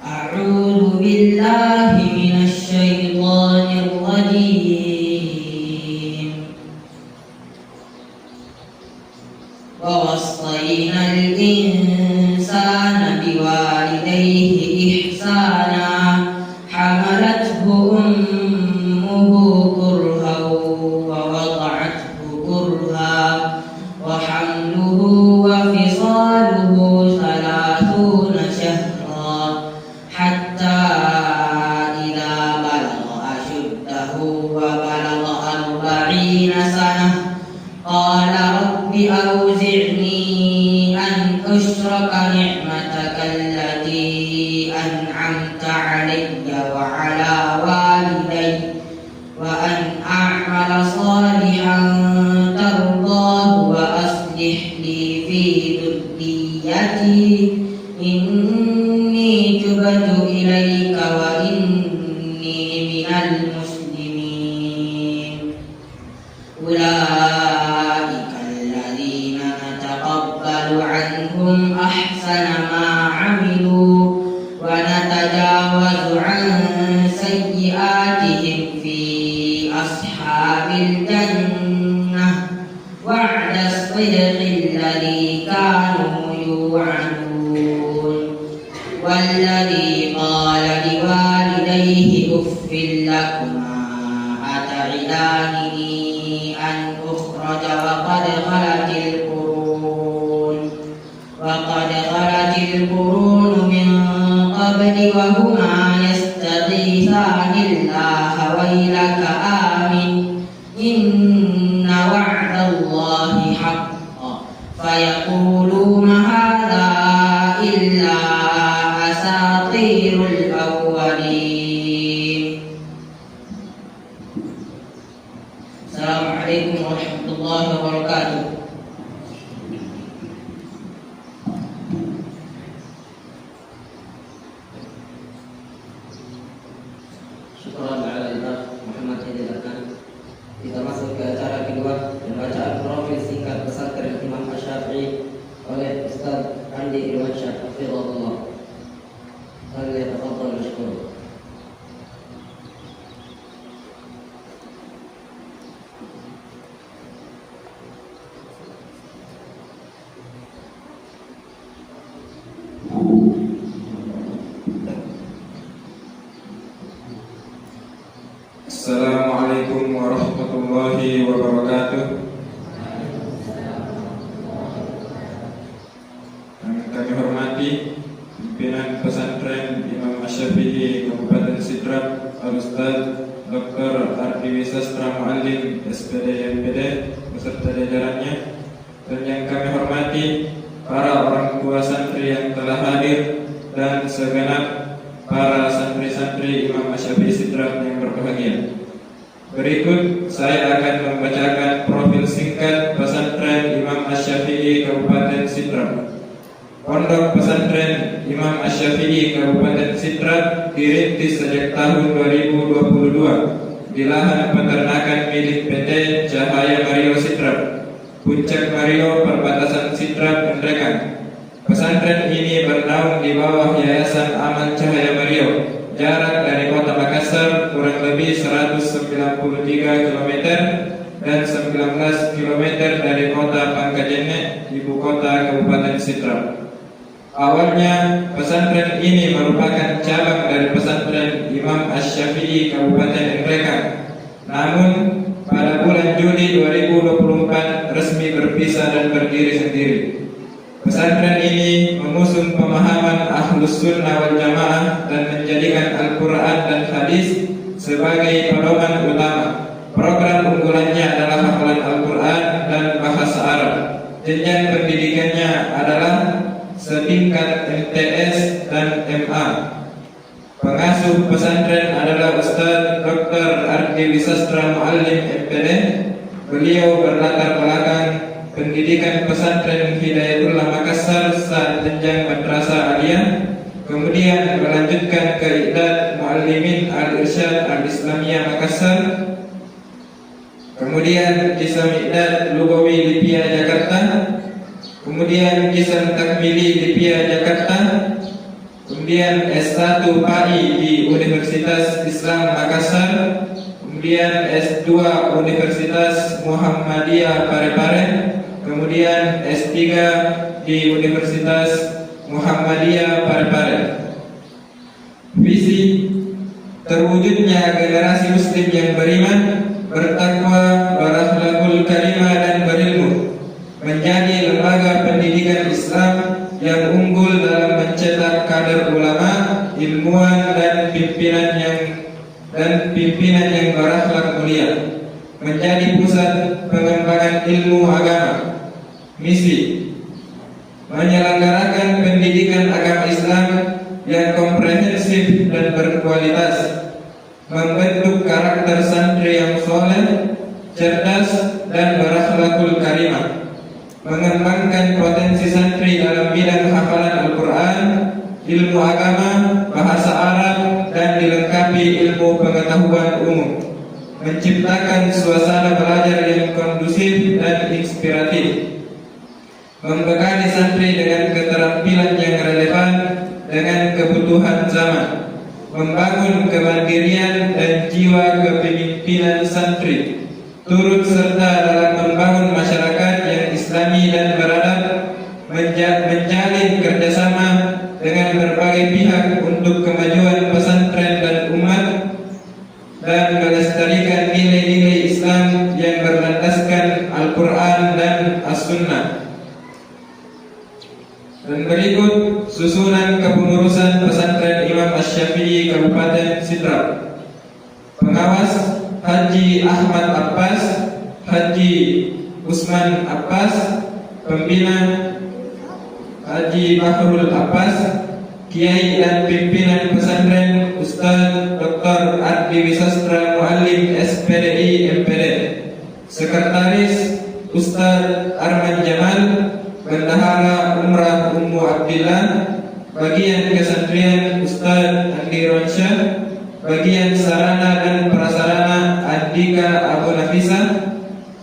أعوذ بالله من الشيطان الرجيم ووصينا الإنسان بوالديه إحسانا حملته أمه كرها ووضعته كرها وحمله وفصاله 30 شهرا حتى إذا بلغ أشده وبلغ 40 سنة قال رب أوزعني أن أشكر نعمتك التي أنعمت علي وعلى والدي وأن أعمل صالحا ترضاه وأصلح لي في ذريتي إني تبت إليك وإني من المسلمين أولئك الذين نتقبل عنهم أحسن ما عملوا ونتجاوز عن سيئاتهم في أصحاب الجنة وعد الصدق الذي كانوا يوعدون والذي قال لوالديه أف لكما أتعدانني أن أخرج وقد خلت القرون من قبل وهما يستغيثان الله ويلك آمن إن وعد الله حق فيقولون هذا إلا أساطير الأولين. Assalamualaikum warahmatullahi wabarakatuh. Syukuran ala Imam Muhammad Hidayatkan. Kita masuk ke acara kedua, pembacaan profil singkat pesantren Imam Asy-Syafi'i oleh Ustaz Andi Irwansyah hafizahullah. Falyatafadhal mashkur. Assalamualaikum warahmatullahi wabarakatuh. Yang kami hormati pimpinan pesantren Imam Asy-Syafi'i Kabupaten Sidrap, Al-Ustaz Dr. Ardiwi Sastra Muallim SPD MPD beserta jajarannya, dan yang kami hormati para orang tua santri yang telah hadir dan segenap para santri-santri Imam Asy-Syafi'i Sidrap yang berbahagia. Berikut saya akan membacakan profil singkat pesantren Imam Asy-Syafi'i Kabupaten Sidrap. Pondok pesantren Imam Asy-Syafi'i Kabupaten Sidrap dirintis sejak tahun 2022 di lahan peternakan milik PT Cahaya Mario Sidrap, Puncak Mario, perbatasan Sidrap Ngendrekan. Pesantren ini bernaung di bawah Yayasan Aman Cahaya Mario. Jarak dari kota Makassar kurang lebih 193 km dan 19 km dari kota Pangkajene, ibu kota Kabupaten Sidrap. Awalnya pesantren ini merupakan cabang dari pesantren Imam Asy-Syafi'i Kabupaten Ngendrekan. Namun pada bulan Juli 2024 resmi berpisah dan berdiri sendiri. Pesantren ini mengusung pemahaman Ahlus Sunnah wal Jamaah dan menjadikan Al-Quran dan Hadis sebagai pedoman utama. Program unggulannya adalah hafalan Al-Quran dan bahasa Arab. Jenjang pendidikannya adalah setingkat MTS dan MA. Pengasuh pesantren adalah Ustaz Dr. Ardiwi Sastra Muallim MPD. Beliau berlatar belakang pendidikan pesantren Hidayatullah Makassar saat jenjang madrasah aliyah, kemudian melanjutkan ke I'dad Muallimin Al-Irsyad Al-Islamiyah Makassar, kemudian Qisam I'dad Lugawi Lipia Jakarta, kemudian Qisam Takmili Lipia Jakarta, kemudian S1 PAI di Universitas Islam Makassar, kemudian S2 Universitas Muhammadiyah Parepare, kemudian S3 di Universitas Muhammadiyah Parepare. Visi terwujudnya generasi muslim yang beriman, bertakwa, berakhlakul karimah dan berilmu, menjadi lembaga pendidikan Islam yang unggul dalam mencetak kader ulama, ilmuwan dan pimpinan yang berakhlak mulia, menjadi pusat pengembangan ilmu agama. Misi menyelenggarakan pendidikan agama Islam yang komprehensif dan berkualitas, membentuk karakter santri yang soleh, cerdas dan berakhlakul karimah, mengembangkan potensi santri dalam bidang hafalan Al-Quran, ilmu agama, bahasa Arab, dan dilengkapi ilmu pengetahuan umum, menciptakan suasana belajar yang kondusif dan inspiratif, membekali santri dengan keterampilan yang relevan dengan kebutuhan zaman, membangun kemandirian dan jiwa kepemimpinan santri, turut serta dalam membangun masyarakat yang islami dan beradab, menjalin kerjasama dengan berbagai pihak untuk kemajuan pesantren dan umat, dan melestarikan nilai-nilai Islam yang berlandaskan Al-Quran dan As-Sunnah. Dan berikut susunan kepengurusan pesantren Imam Asy-Syafi'i Kabupaten Sidrap. Pengawas Haji Ahmad Abbas, Haji Usman Abbas. Pembina Haji Bahrul Abbas. Kiai dan pimpinan pesantren Ustaz Dr. Ardi Wisastra Muallim SPDI MPD. Sekretaris Ustaz Arman Jamal. Bendahara Umrah Ummu Abdillah. Bagian kesantrian Ustaz Andi Ronsyah. Bagian sarana dan prasarana Andika Abu Nafisa.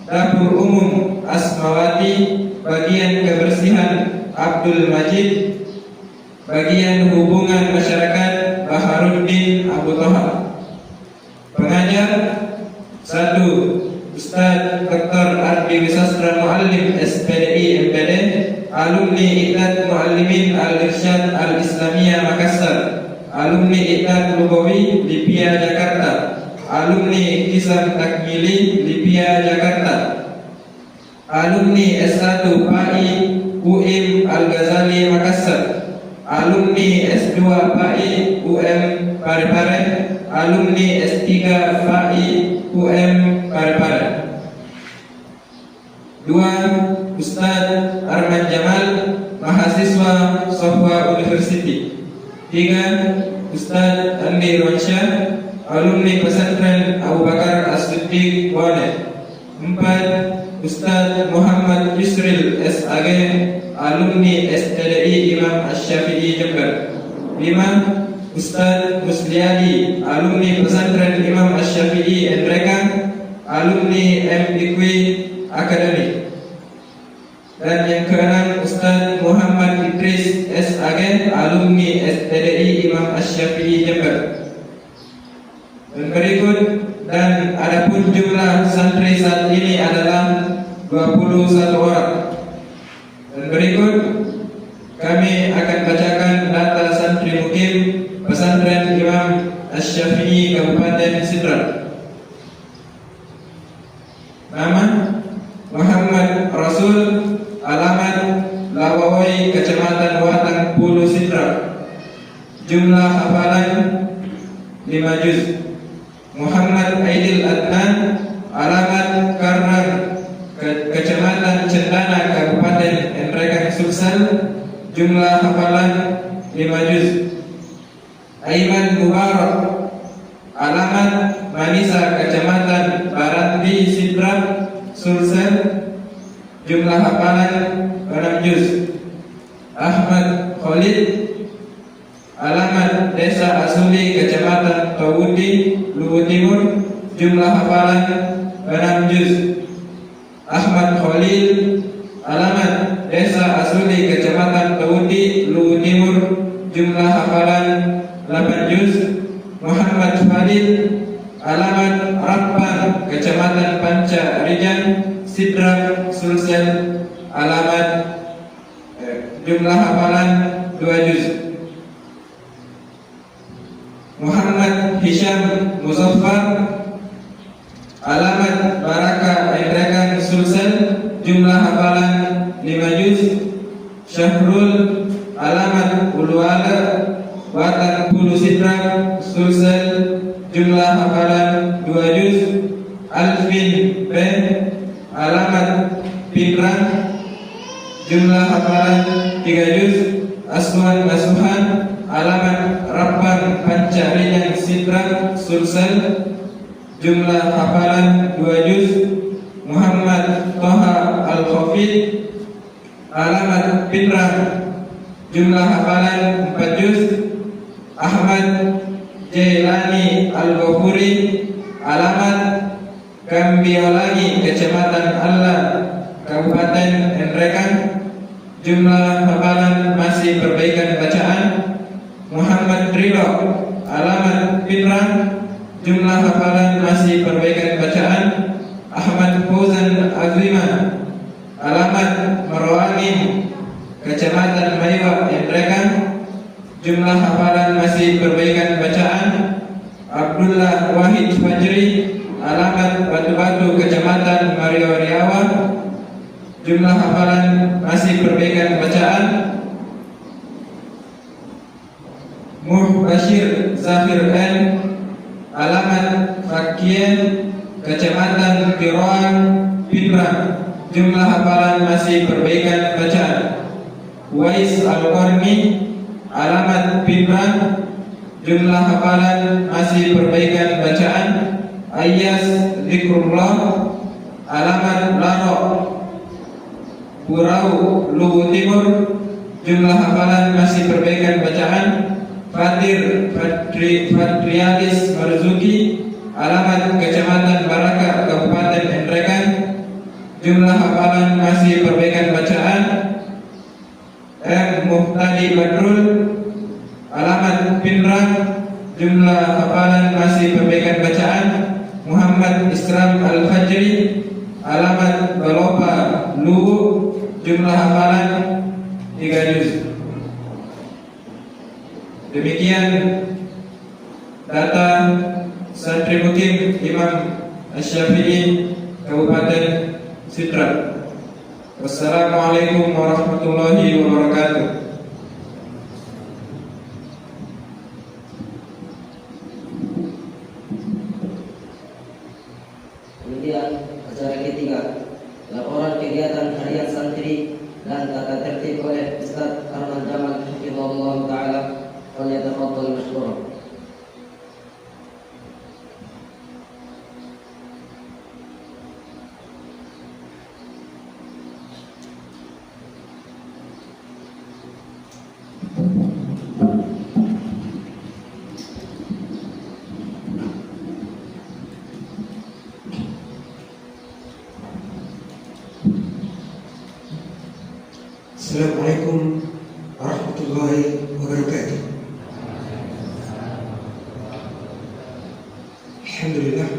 Dapur umum Asmawati. Bagian kebersihan Abdul Majid. Bagian hubungan masyarakat Baharuddin Abu Toha. Pengajar 1. Ustaz Dr. Ardi Wisastra Muallim SPDI MPD. Alumni Iqtat Muallimin Al-Irsyad Al-Islamiyah Makassar. Alumni Iqtat Lugawi Lipia Jakarta. Alumni Iktisam Takmili Lipia Jakarta. Alumni S1 PAI UM Al-Ghazali Makassar. Alumni S2 PAI UM Parepare. Alumni S3 PAI UM Parepare. 2. Ustaz Arman Jamal, mahasiswa Sofwa University. 3. Ustaz Andi Ronsyah, alumni pesantren Abu Bakar As-Siddiq Wane. 4. Ustaz Muhammad Yusril SAG, alumni STDI Imam Asy-Syafi'i Jember. 5. Ustaz Musliadi, alumni pesantren Imam Asy-Syafi'i Endreka, alumni MIQI Academy. Dan yang ke-6 Ustaz Muhammad Idris SAG, alumni STDI Imam Asy-Syafi'i Jember. Dan berikut, dan adapun jumlah santri saat ini adalah 21 orang. Dan berikut kami akan bacakan data santri mukim pesantren Imam Asy-Syafi'i Kabupaten Sidrap. Nama Muhammad Rasul, alamat Lawawai, Kecamatan Watang Pulu Sidrap. Jumlah hafalan 5 juz. Muhammad Aidil Adnan, alamat Karnang, Kecamatan Cendana, Kabupaten Endrekang Sulsel. Jumlah hafalan 5 juz. Aiman Mubarak, alamat Manisa, Kecamatan Baranti Sidrap Sulsel. Jumlah hafalan 6 juz. Ahmad Khalid, alamat Desa Asuli, Kecamatan Tawudi, Luwu Timur. Jumlah hafalan 6 juz. Ahmad Khalil, alamat Desa Asuli, Kecamatan Tawudi, Luwu Timur. jumlah hafalan 8 juz. Muhammad Fadil, alamat Rappan, Kecamatan Panca Rijan, Sidrap, Sulsel, alamat jumlah hafalan 2 juz. Muhammad Hisham Muzaffar, alamat Baraka Endrakan, Sulsel, jumlah hafalan 5 juz. Syahrul, alamat Uluala, Watan Hulu Sidrap, Sulsel, jumlah hafalan 2 juz. Alvin B, alamat Pinrang, jumlah hafalan 3 juz. Aswan Masuhan, alamat Rappan Panca Rijan, Sidrap, Sulsel, jumlah hafalan 2 juz. Muhammad Toha Al-Khafid, alamat Pinrang, jumlah hafalan 4 juz. Ahmad Jailani Al-Ghafuri, alamat Gambiolangi, Kecamatan Allah, Kabupaten Enrekan, jumlah hafalan masih perbaikan bacaan. Muhammad Ridho, alamat Pinrang, jumlah hafalan masih perbaikan bacaan. Ahmad Fauzan Azima, alamat Marwani, Kecamatan Maiwa, Enrekan, jumlah hafalan masih perbaikan bacaan. Abdullah Wahid Fajri, alamat Batu-Batu, Kecamatan Mario Riawa, jumlah hafalan masih perbaikan bacaan. Bashir Zafir N, alamat Fakien, Kecamatan Kiroan, Pinrang, jumlah hafalan masih perbaikan bacaan. Wais Al-Qarni, alamat Pinrang, jumlah hafalan masih perbaikan bacaan. Ayas Zikrullah, alamat Laro, Burau, Luwu Timur, jumlah hafalan masih perbaikan bacaan. Fatir Fatrialis Marzuki, alamat Kecamatan Baraka, Kabupaten Enrekan, jumlah hafalan masih perbaikan bacaan. M. Muhtadi Badrul, alamat Pinrang, jumlah hafalan masih perbaikan bacaan. Muhammad Isram Al-Fajri, alamat Balopa Luwu, jumlah hafalan 3 juz. Demikian data Santri Mukim Imam Asy-Syafi'i Kabupaten Sidrap. Wassalamualaikum warahmatullahi wabarakatuh. Kemudian acara ketiga, laporan kegiatan harian santri dan tata tertib oleh Ustaz Arman Jamal Hafizahullah Ta'ala. Falyatafaddal mashkura. Assalamualaikum warahmatullahi wabarakatuh. Alhamdulillah,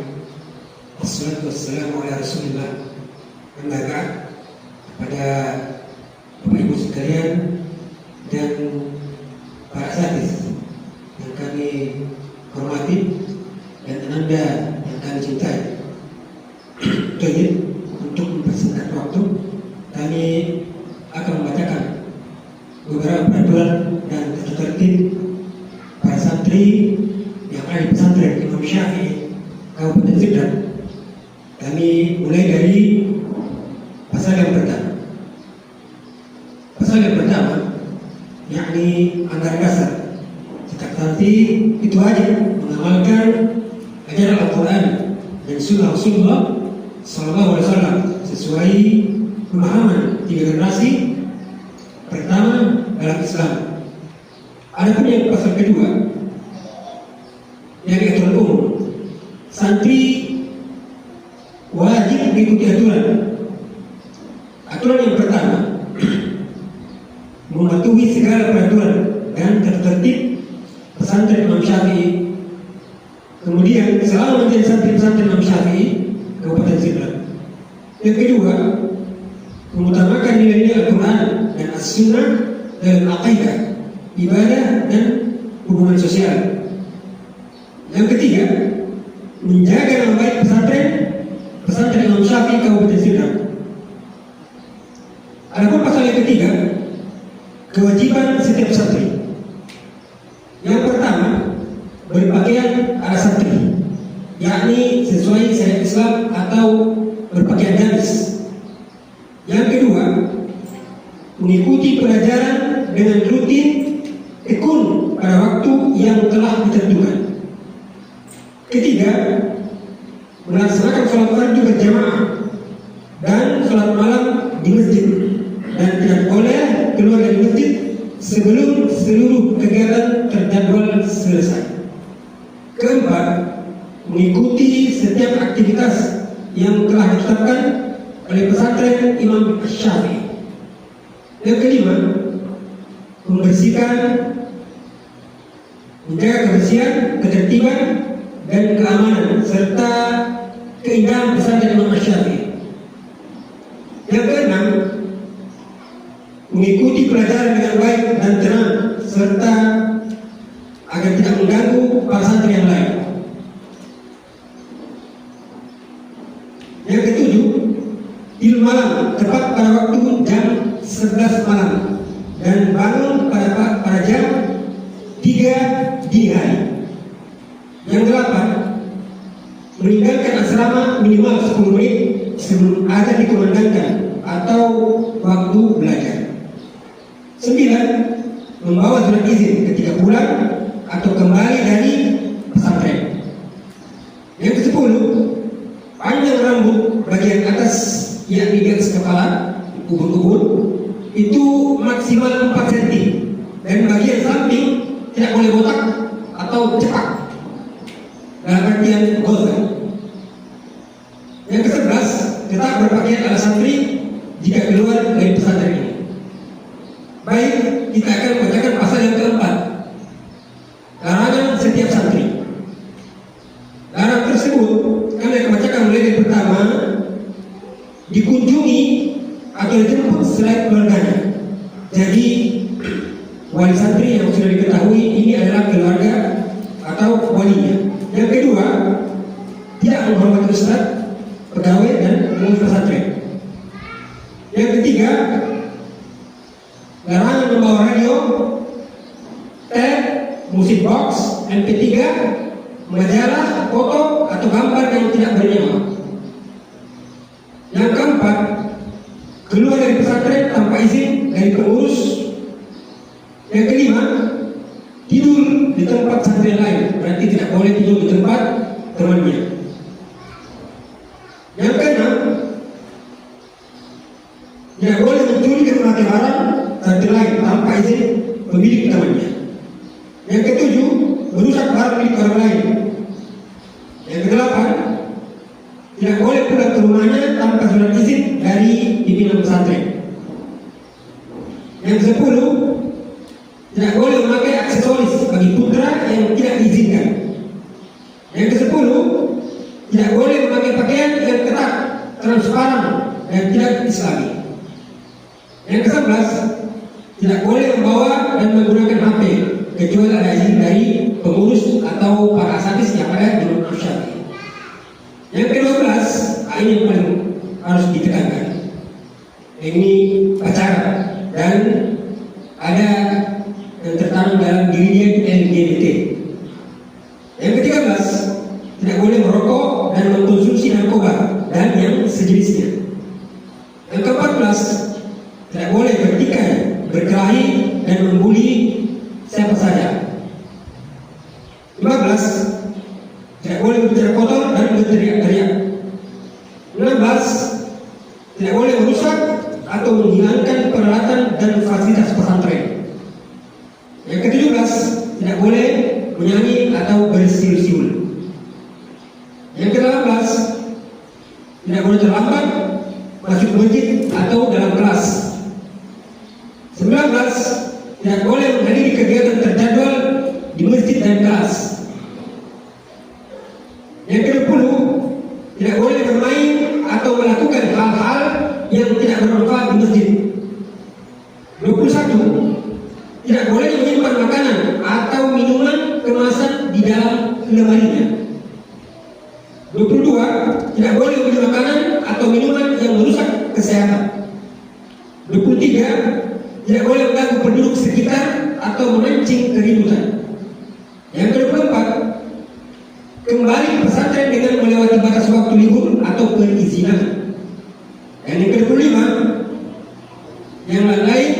wassalatu wassalamu ala Rasulillah. Amma ba'd, kepada Bapak Ibu sekalian dan para asatidz yang kami hormati dan Anda yang kami cintai. Baik, untuk mempersingkat waktu, kami akan membacakan beberapa peraturan dan tata tertib para santri yang ada di pesantren Imam Syafi'i Kabupaten Sidrap. Kami mulai dari pasal yang pertama. Pasal yang pertama, yakni anggaran dasar. Setiap santri itu wajib mengamalkan ajaran Al-Quran dan Sunnah Rasulullah Sallallahu Alaihi Wasallam sesuai pemahaman 3 generasi pertama dalam Islam. Adapun yang pasal kedua, yang aturan umum, santri wajib mengikuti aturan. Aturan yang pertama, mematuhi segala peraturan dan tertib pesantren Imam Syafi'i. Kemudian selama menjadi santri pesantren Imam Syafi'i Kabupaten Sidrap. Yang kedua, mengutamakan nilai-nilai Al-Quran dan As-Sunnah dalam akidah, ibadah dan hubungan sosial. Yang ketiga, menjaga nama baik pesantren Imam Syafi'i Kabupaten Sidrap. Adapun pasal yang ketiga, kewajiban setiap santri. Yang pertama, berpakaian ala santri, yakni sesuai syariat Islam atau berpakaian gamis. Yang kedua, mengikuti pelajaran dengan rutin tekun pada waktu yang telah ditentukan. Ketiga, melaksanakan sholat fardu berjamaah dan sholat malam di masjid dan tidak boleh keluar dari masjid sebelum seluruh kegiatan terjadwal selesai. Keempat, mengikuti setiap aktivitas yang telah ditetapkan oleh pesantren Imam Syafi'i. Yang kelima, menjaga kebersihan, ketertiban dan keamanan serta keindahan pesantren Imam Syafi'i. Yang keenam, mengikuti pelajaran dengan baik dan tenang serta agar tidak mengganggu para santri yang lain. Yang ketujuh, tidur malam tepat pada waktu jam 11 malam dan bangun pada jam 3 dini hari. Yang delapan, meninggalkan asrama minimal 10 menit sebelum azan dikumandangkan atau waktu belajar. 9. Membawa surat izin ketika pulang atau kembali dari pesantren. Yang ke-10, panjang rambut bagian atas, yakni di atas kepala, ubun-ubun, itu maksimal 4 cm dan bagian samping tidak boleh botak atau cepak dalam artian gozal. Yang ke-11, tetap berpakaian ala santri jika keluar dari pesantren ini. Baik, kita akan bacakan pasal yang keempat, larangan setiap santri. Larangan tersebut kami akan bacakan mulai dari pertama, dikunjungi atau dijemput selain keluarganya. Jadi wali santri yang sudah diketahui ini adalah keluarga atau walinya. Yang kedua, tidak menghormati ustaz, pegawai dan pengurus pesantren. Yang ketiga, larangan membawa radio, tape, musik box, MP3, majalah, foto atau gambar yang tidak bernyawa. Yang keempat, keluar dari pesantren tanpa izin dari pengurus. Yang kelima, tidur di tempat santri lain, berarti tidak boleh tidur di tempat temannya. Yang keenam, tidak boleh mencuri dan memakai barang santri lain tanpa izin pemilik temannya. Yang ketujuh, merusak barang milik orang lain. Yang kedelapan, tidak boleh pulang ke rumahnya tanpa surat izin dari pimpinan pesantren. Yang ke-10, tidak boleh memakai aksesoris bagi putra yang tidak diizinkan. Yang ke-10, tidak boleh memakai pakaian yang ketat, transparan dan tidak islami. Yang ke-11, tidak boleh membawa dan menggunakan HP kecuali ada izin dari pengurus atau para asatidz yang ada di Imam Syafi'i. Yang ke-12, ini yang paling harus ditekankan. Ini pacaran dan ada yang tertanam dalam dirinya LGBT. Yang ke-13, tidak boleh merokok dan mengkonsumsi narkoba dan yang sejenisnya. Yang ke-14, tidak boleh bertikai, berkelahi dan membuli siapa saja. 15, tidak boleh berbicara kotor dan berteriak-teriak. 16, tidak boleh merusak atau menghilangkan peralatan dan fasilitas pesantren. Yang ke-17, tidak boleh menyanyi atau bersiul-siul. Yang ke-18, tidak boleh terlambat masuk masjid atau dalam kelas. 19, tidak boleh menghadiri kegiatan tidak boleh menyimpan makanan atau minuman kemasan di dalam lemarinya. 22. Tidak boleh membeli makanan atau minuman yang merusak kesehatan. 23. Tidak boleh mengganggu penduduk sekitar atau memancing keributan. Yang ke-24, kembali ke pesantren dengan melewati batas waktu libur atau perizinan. Dan yang ke-25, yang lain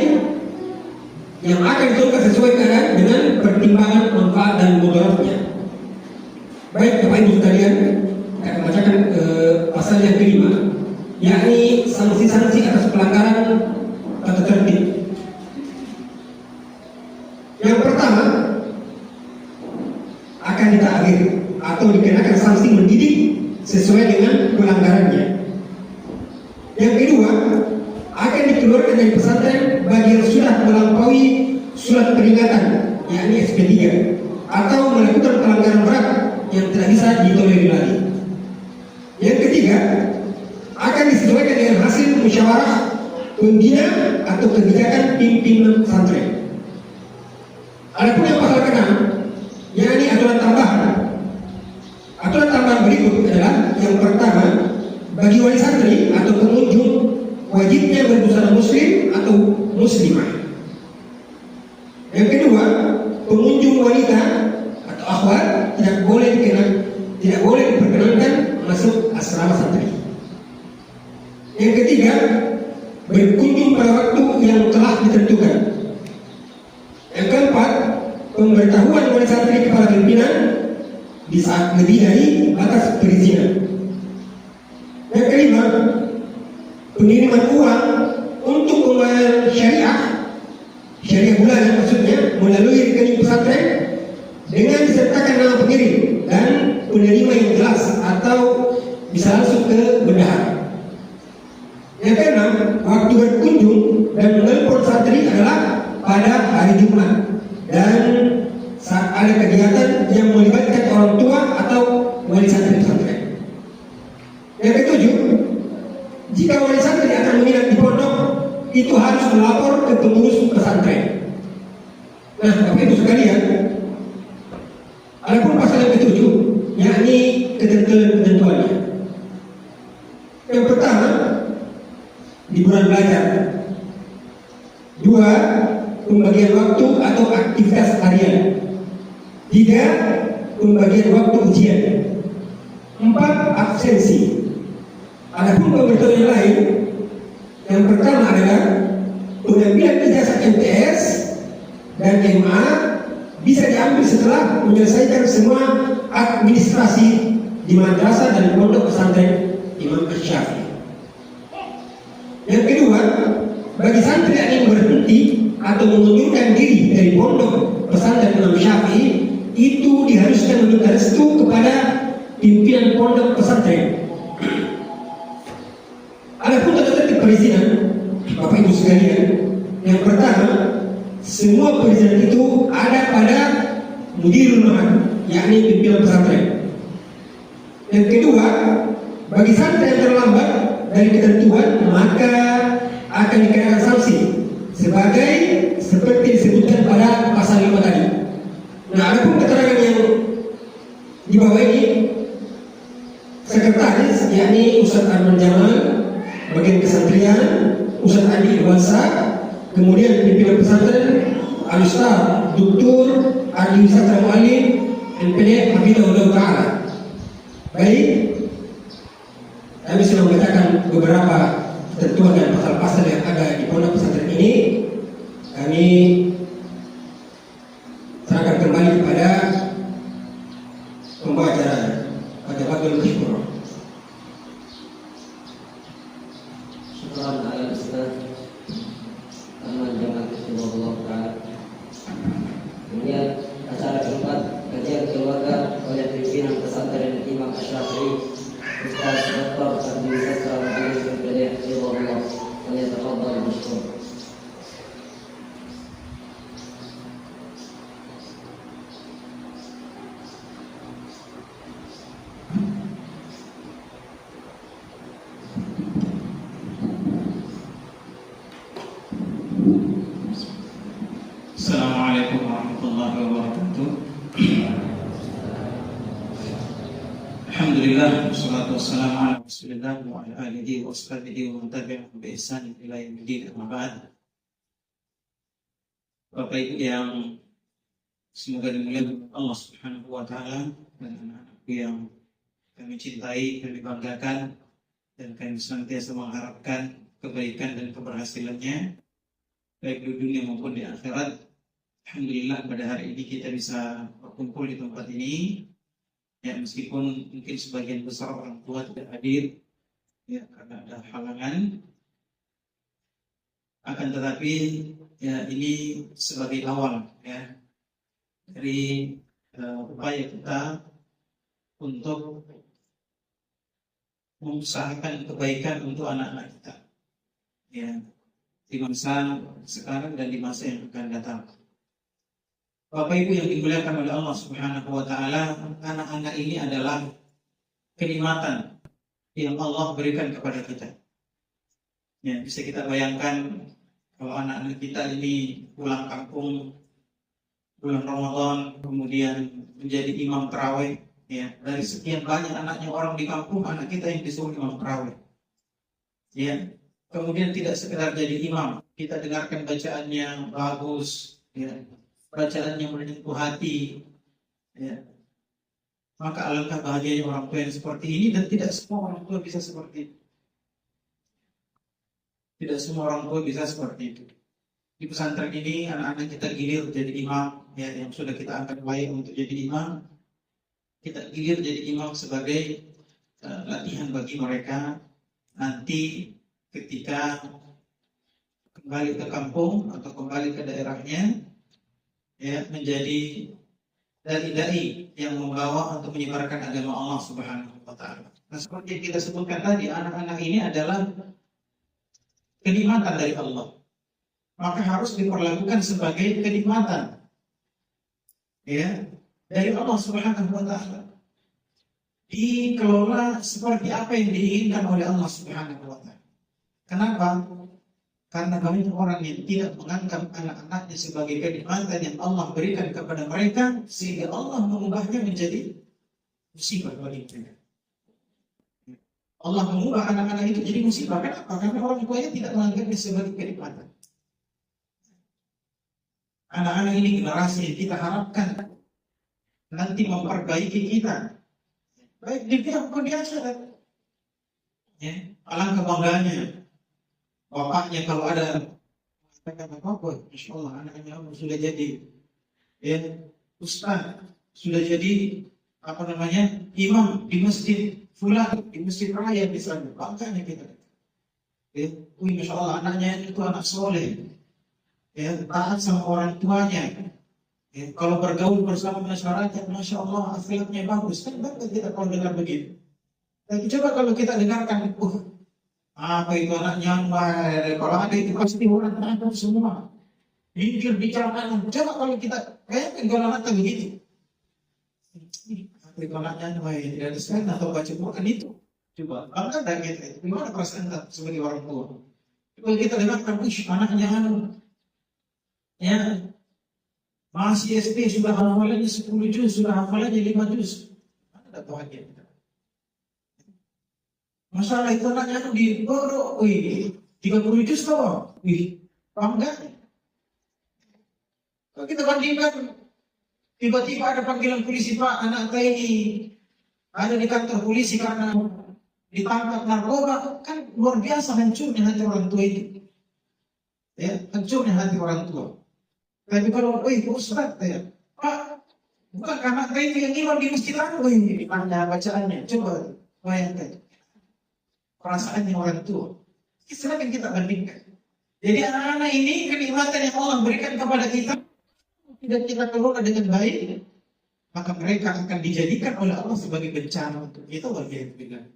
yang akan ditentukan sesuai keadaan dengan pertimbangan manfaat dan mudaratnya. Baik Bapak Ibu sekalian, saya akan bacakan pasal yang kelima, yakni sanksi-sanksi atas pelanggaran tata tertib. Yang pertama, akan ditakdir atau dikenakan sanksi mendidik sesuai dengan pelanggarannya. Yang kedua, akan dikeluarkan dari pesantren bagi yang sudah melampaui surat peringatan, yakni SP3, atau melakukan pelanggaran berat yang tidak bisa ditolerir lagi. Yang ketiga, akan disesuaikan dengan hasil musyawarah pembina atau kebijakan pimpinan pesantren. Adapun yang pasal ke-6, yakni aturan tambahan. Aturan tambahan berikut adalah yang pertama, bagi wali santri atau pengunjung wajibnya berbusana muslim atau muslimah. Yang kedua, pengunjung wanita atau akhwat tidak boleh diperkenankan masuk asrama santri. Yang ketiga, berkunjung pada waktu yang telah ditentukan. Yang keempat, pemberitahuan wali santri kepada pimpinan di saat lebih dari batas perizinan. Yang kelima, pengiriman uang untuk pembayaran syariah bulanan maksudnya, melalui rekening pesantren dengan disertakan nama pengirim dan penerima yang jelas atau bisa langsung ke bendahara. Yang keenam, waktu berkunjung dan menelpon santri adalah pada hari Jumat dan saat ada kegiatan yang melibatkan orang tua atau wali santri pesantren. Yang ketujuh, jika wali santri akan menginap di pondok, itu harus melapor ke pengurus pesantren. Nah, Bapak Ibu sekalian, adapun pasal yang ketujuh, yakni ketentuan-ketentuannya. Yang pertama, liburan belajar. Dua, pembagian waktu atau aktivitas harian. Tiga, pembagian waktu ujian. Empat, absensi. Adapun pemberitahuan yang lain, yang pertama adalah pengambilan ijazah MTS dan MA bisa diambil setelah menyelesaikan semua administrasi di madrasah dan pondok pesantren Imam Asy-Syafi'i. Yang kedua, bagi santri yang ingin berhenti atau mengundurkan diri dari pondok pesantren Imam Syafi'i, itu diharuskan meminta restu kepada pimpinan pondok pesantren. Adapun tata tertib perizinan, Bapak Ibu sekalian, yang pertama, semua perizinan itu ada pada mudirul ma'had, yakni pimpinan pesantren. Yang kedua, bagi santri yang terlambat dari ketentuan, maka akan dikenakan sanksi seperti disebutkan pada pasal 5 tadi. Nah, adapun keterangan yang di bawah ini, sekretaris yakni Ustaz Arman Jamal, bagian kesantrian Ustaz Adi Irwansa, kemudian pimpinan pesantren Al-Ustaz Dr. Adi Wisata Mu'alim MPD Hafizahullah Ta'ala. Baik, kami sudah membacakan beberapa ketentuan dan pasal-pasal yang ada di pondok pesantren ini. Kami serahkan kembali kepada pembawa acara pada Fadlul Mashkur. Syukran ala Ustaz Arman Jamal Hafizahullah Ta'ala. Kemudian acara keempat, kajian keluarga oleh pimpinan pesantren Imam Asy-Syafi'i Ustaz Dr. Adi Wisata Mu'alim MPD Hafizahullah. Waliyatafadhal mashkur. warahmatullahi wabarakatuh. Alhamdulillah, wassalatu wassalamu ala Rasulillah wa ala alihi wa sahbihi wa man tabi'ahum bi ihsan ila yaumil amma ba'd. Bapak Ibu yang semoga dimuliakan Allah Subhanahu wa taala, dan anak-anakku yang kami cintai, kami banggakan, dan kami senantiasa mengharapkan kebaikan dan keberhasilannya baik di dunia maupun di akhirat. Alhamdulillah pada hari ini kita bisa berkumpul di tempat ini, ya meskipun mungkin sebagian besar orang tua tidak hadir, ya karena ada halangan. Akan tetapi ya ini sebagai awal ya dari upaya kita untuk mengusahakan kebaikan untuk anak-anak kita, ya di masa sekarang dan di masa yang akan datang. Bapak Ibu yang dimuliakan oleh Allah Subhanahu wa taala, anak-anak ini adalah kenikmatan yang Allah berikan kepada kita. Ya, bisa kita bayangkan kalau anak-anak kita ini pulang kampung bulan Ramadan, kemudian menjadi imam tarawih, ya, dari sekian banyak anaknya orang di kampung, anak kita yang disuruh imam tarawih. Ya, kemudian tidak sekedar jadi imam, kita dengarkan bacaan yang bagus, ya, bacaan yang menyentuh hati, ya. Maka alangkah bahagianya orang tua yang seperti ini, dan tidak semua orang tua bisa seperti itu. Tidak semua orang tua bisa seperti itu. Di pesantren ini anak-anak kita gilir jadi imam, ya, yang sudah kita angkat baik untuk jadi imam. Kita gilir jadi imam sebagai latihan bagi mereka nanti ketika kembali ke kampung atau kembali ke daerahnya, ya, menjadi dai-dai yang membawa untuk menyebarkan agama Allah Subhanahu wa taala. Nah, seperti yang kita sebutkan tadi, anak-anak ini adalah kenikmatan dari Allah. Maka harus diperlakukan sebagai kenikmatan, ya, dari Allah Subhanahu wa taala. Dikelola seperti apa yang diinginkan oleh Allah Subhanahu wa taala. Kenapa? Karena banyak orang yang tidak menganggap anak-anaknya sebagai kenikmatan yang Allah berikan kepada mereka, sehingga Allah mengubahnya menjadi musibah bagi mereka. Allah mengubah anak-anak itu jadi musibah. Kenapa? Karena orang tuanya tidak menganggapnya sebagai kenikmatan. Anak-anak ini generasi yang kita harapkan nanti memperbaiki kita, baik di pihak maupun di akhirat. Ya, alangkah bangganya bapaknya kalau ada apa-apa, Masya Allah, anaknya sudah jadi, ya, ustaz, sudah jadi imam di masjid fulan, di masjid raya misalnya, bangganya kita. Ya, Masya Allah, anaknya itu anak soleh, ya, taat sama orang tuanya. Ya, kalau bergaul bersama masyarakat, Masya Allah, akhlaknya bagus, kan bangga kita kalau dengar begitu. Tapi coba kalau kita dengarkan, apa itu anaknya, kalau ada itu pasti orang ada semua. Mikir bicara anak. Coba kalau kita bayangkan kalau anak begitu. Apa itu anaknya, tidak sesuai atau baca Quran itu. Coba, bangga dan kita. Gimana perasaan kita sebagai orang tua? Kalau kita dengarkan, anaknya ya, masih SD sudah hafalannya 10 juz, sudah hafalannya 5 juz. Ada bahagia kita. Masalah itu anaknya di bodoh, 30 juz toh, bangga. Kalau kita bandingkan, tiba-tiba ada panggilan polisi, Pak, anak saya ini ada di kantor polisi karena ditangkap narkoba, kan luar biasa hancurnya hati orang tua itu. Ya, hancurnya hati orang tua. Tapi kalau, Ustaz, ya, Pak, bukan anak saya itu yang imam di masjid aku, mana bacaannya, coba bayangkan. Perasaannya orang tua. Silakan kita bandingkan. Jadi anak-anak ini kenikmatan yang Allah berikan kepada kita, tidak kita kelola dengan baik, maka mereka akan dijadikan oleh Allah sebagai bencana untuk kita. Bagian pilihan.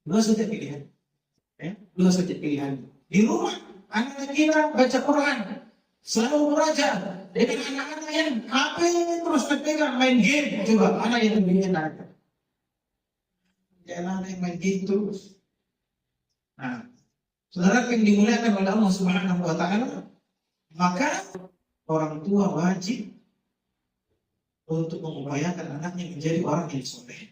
Dua saja pilihan. Dua saja pilihan. Di rumah anak kita baca Quran, selalu belajar. Dengan anak-anak yang HP terus terpegang main game. Coba anak yang lebih enak. Jangan yang main game terus. Nah, saudara yang dimuliakan oleh Allah Subhanahu wa taala, maka orang tua wajib untuk mengupayakan anaknya menjadi orang yang soleh.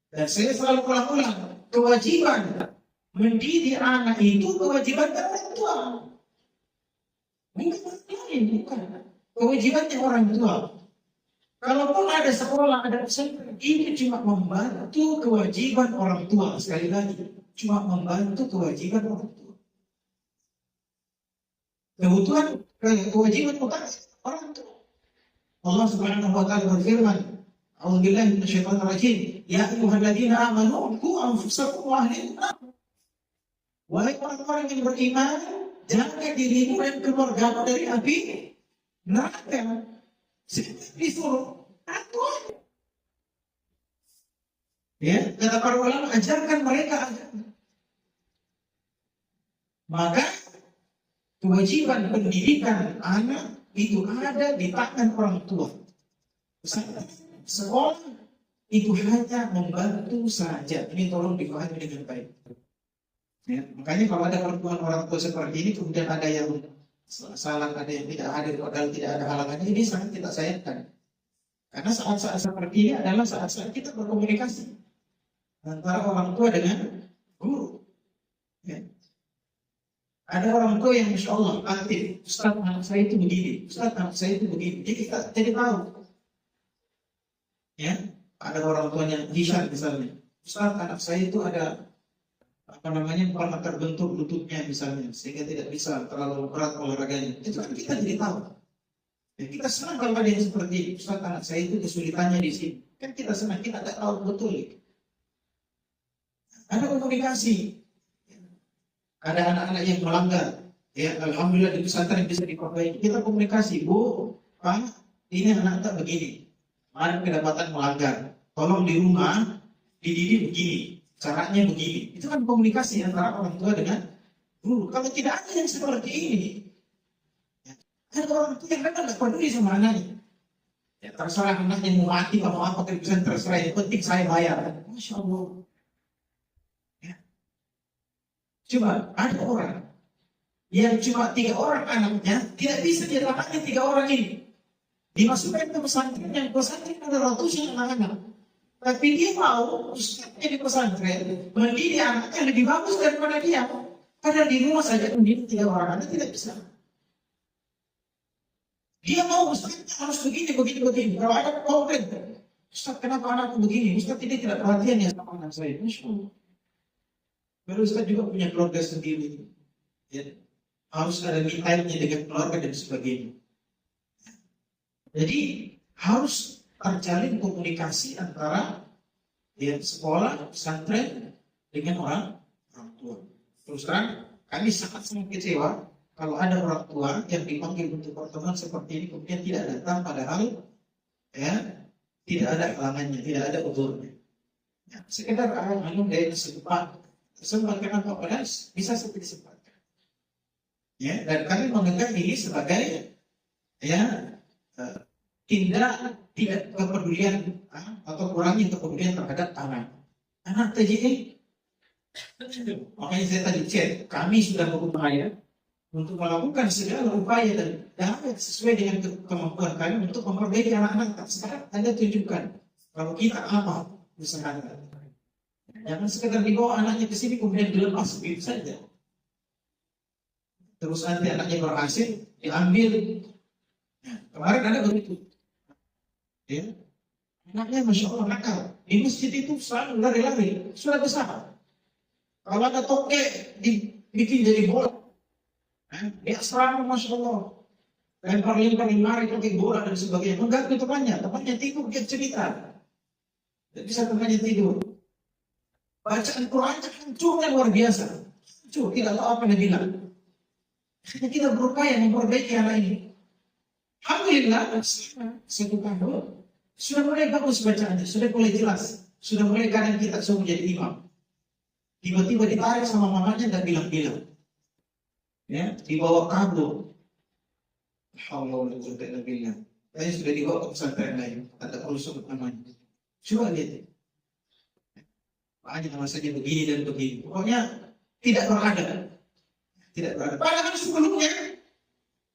Dan saya selalu ulang-ulang, kewajiban mendidik anak itu kewajiban orang tua. Bukan. Kewajibannya orang tua. Kalaupun ada sekolah, ada pesantren, ini cuma membantu kewajiban orang tua. Sekali lagi, cuma membantu kewajiban orang tua. Kewajiban utama orang tua. Allah Subhanahu wa taala berfirman, "A'udzubillahi minasyaitonir rajim. Ya ayyuhalladzina amanu qu anfusakum wa ahlikum nar." Wahai orang-orang yang beriman, jaga dirimu dan keluargamu dari api neraka. Disuruh atuh. Ya, kata para ulama, ajarkan mereka agama. Maka kewajiban pendidikan anak itu ada di tangan orang tua. Sekolah itu hanya membantu saja. Ini tolong dipahami dengan baik. Ya, makanya kalau ada perempuan orang tua seperti ini, kemudian ada yang salah, ada yang tidak hadir, padahal tidak ada halangannya, ini sangat kita sayangkan. Karena saat-saat seperti ini adalah saat-saat kita berkomunikasi antara orang tua dengan guru. Ya. Ada orang tua yang Masya Allah aktif, Ustaz anak saya itu begini, Ustaz anak saya itu begini. Jadi kita jadi tahu. Ya, ada orang tuanya Hishan misalnya, Ustaz anak saya itu ada pernah terbentuk lututnya misalnya, sehingga tidak bisa terlalu berat olahraganya. Itu kan kita jadi tahu. Ya, kita senang kalau ada yang seperti Ustaz anak saya itu kesulitannya di sini. Kan kita senang, kita tidak tahu betul. Ada komunikasi. Ada anak-anak yang melanggar, ya alhamdulillah di pesantren bisa diperbaiki. Kita komunikasi, Bu, Pak, ini anak tak begini, ada kedapatan melanggar. Tolong di rumah dididik begini, caranya begini. Itu kan komunikasi antara orang tua dengan guru. Kalau tidak ada yang seperti ini, ya, ada orang tua yang kadang tidak peduli sama anaknya. Ya terserah anaknya mau mati atau apa, bisa terserah. Yang penting saya bayar. Masya Allah. Coba ada orang yang cuma 3 orang anaknya, tidak bisa dia layani 3 orang ini. Dimasukkan ke pesantren, yang pesantren ada ratusan anak-anak. Tapi dia mau ustaznya di pesantren mendidik anaknya lebih bagus daripada dia. Karena di rumah saja mendidik 3 orang anak tidak bisa. Dia mau ustaznya harus begini. Kalau ada komplain, Ustaz kenapa anakku begini? Ustaz ini tidak perhatian ya sama anak saya. Masya Allah. Kalau Ustaz juga punya keluarga sendiri, ya, harus ada me time-nya dengan keluarga dan sebagainya. Jadi harus terjalin komunikasi antara ya, sekolah, pesantren dengan orang tua. Terus terang, kami sangat kecewa kalau ada orang tua yang dipanggil untuk pertemuan seperti ini kemudian tidak datang, padahal ya tidak ada halangannya, tidak ada uzurnya. Ya, sekedar daya kesempatan kenapa padahal bisa seperti disempatkan. Ya, dan kami menganggap ini sebagai ya tidak kepedulian atau kurangnya kepedulian terhadap anak. Anak TJE, makanya saya tadi chat, kami sudah berupaya untuk melakukan segala upaya dan sesuai dengan kemampuan kami untuk memperbaiki anak-anak. Sekarang Anda tunjukkan kalau kita apa usaha. Jangan sekedar dibawa anaknya ke sini kemudian dilepas begitu saja. Terus nanti anaknya berhasil diambil. Nah, kemarin ada begitu. Ya, anaknya Masya Allah nakal. Di masjid itu selalu lari-lari, sudah besar. Kalau ada toke dibikin jadi bola. Di asrama Masya Allah. Lempar-lempar mari pakai bola dan sebagainya. Mengganggu temannya tidur dia cerita. Tidak bisa temannya tidur. Bacaan Quran hancurnya luar biasa. Hancur, tidak tahu apa yang bilang. Hanya kita berupaya memperbaiki anak ini. Alhamdulillah, 1 tahun sudah mulai bagus bacaannya, sudah mulai jelas, sudah mulai kadang kita semua menjadi imam. Tiba-tiba ditarik sama mamanya dan bilang-bilang, ya, dibawa kabur. Alhamdulillah. Saya sudah dibawa ke pesantren lain, ada urusan namanya. Coba lihat. Hanya nama saja begini dan begini. Pokoknya tidak berada. Padahal sebelumnya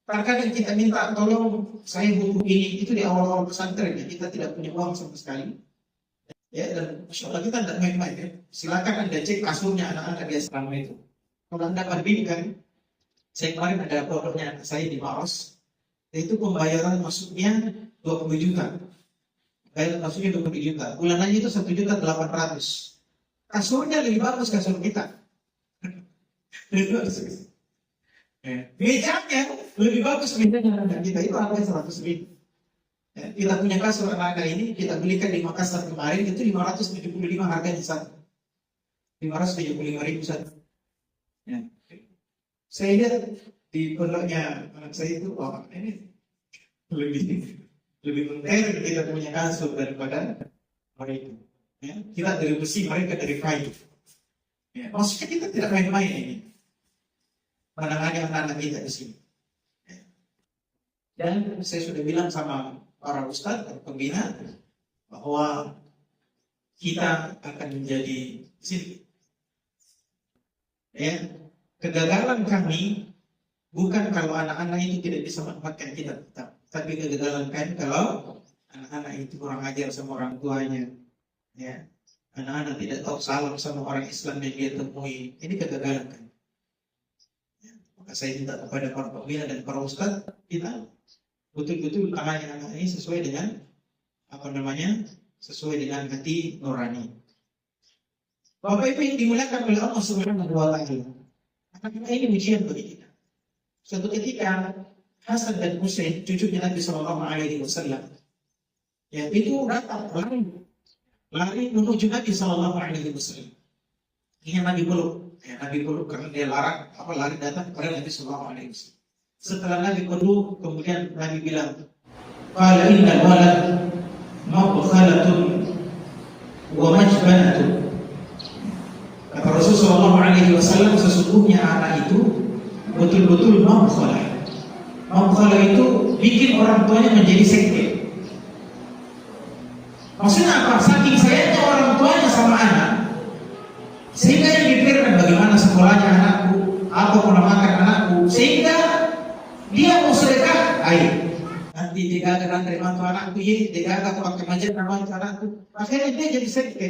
Terkadang kita minta tolong, saya butuh ini, itu di awal-awal pesantren ya, kita tidak punya uang sama sekali. Ya, dan Masya Allah kita tidak main-main ya. Silakan Anda cek kasurnya anak-anak di asrama itu. Kalau Anda bandingkan, saya kemarin ada produknya anak saya di Maros, itu pembayaran masuknya 20 juta. Bayaran masuknya 20 juta. Bulanannya itu 1.800.000. Kasurnya lebih bagus kasur kita. Mejanya lebih bagus mejanya kita itu harganya 100.000. Ya, kita punya kasur anak-anak ini kita belikan di Makassar kemarin itu 575 harganya satu. 575.000 satu. Ya. Saya lihat di pondoknya anak saya itu, oh ini lebih modern kita punya kasur daripada mereka. Ya, kita dari besi, mereka dari kayu. Ya, maksudnya kita tidak main-main ini. Menangani anak-anak kita di sini. Ya. Dan saya sudah bilang sama para ustadz dan pembina bahwa kita akan menjadi sini. Ya, kegagalan kami bukan kalau anak-anak itu tidak bisa memanfaatkan kita tetap, tapi kegagalan kami kalau anak-anak itu kurang ajar sama orang tuanya. Ya, anak-anak tidak tahu salam sama orang Islam yang dia temui. Ini kegagalan kami. Ya, maka saya minta kepada para pembina dan para ustadz kita betul-betul tangani anak ini sesuai dengan sesuai dengan hati nurani. Bapak Ibu yang dimuliakan oleh Allah Subhanahu wa taala. Anak-anak ini ujian bagi kita. Suatu ketika Hasan dan Husain, cucunya Nabi Sallallahu Alaihi Wasallam, ya itu datang lari menuju Nabi Sallallahu Alaihi Wasallam. Ingin Nabi peluk karena dia lari datang kepada Nabi Sallallahu Alaihi Wasallam. Setelah Nabi peluk, kemudian Nabi bilang, "Qala innal walad mabkhalatun wa majbanatun." Kata Rasulullah SAW, sesungguhnya anak itu betul-betul mabkhalah. Mabkhalah itu bikin orang tuanya menjadi sekte. Maksudnya apa? Saking sayangnya orang tuanya sama anak, sehingga yang dipikirkan bagaimana sekolahnya anakku, apa pola makan anakku, sehingga dia mau sedekah, ayo nanti dia akan terima mantu anakku, dia akan pakai majikan mantu anakku, akhirnya dia jadi sekte.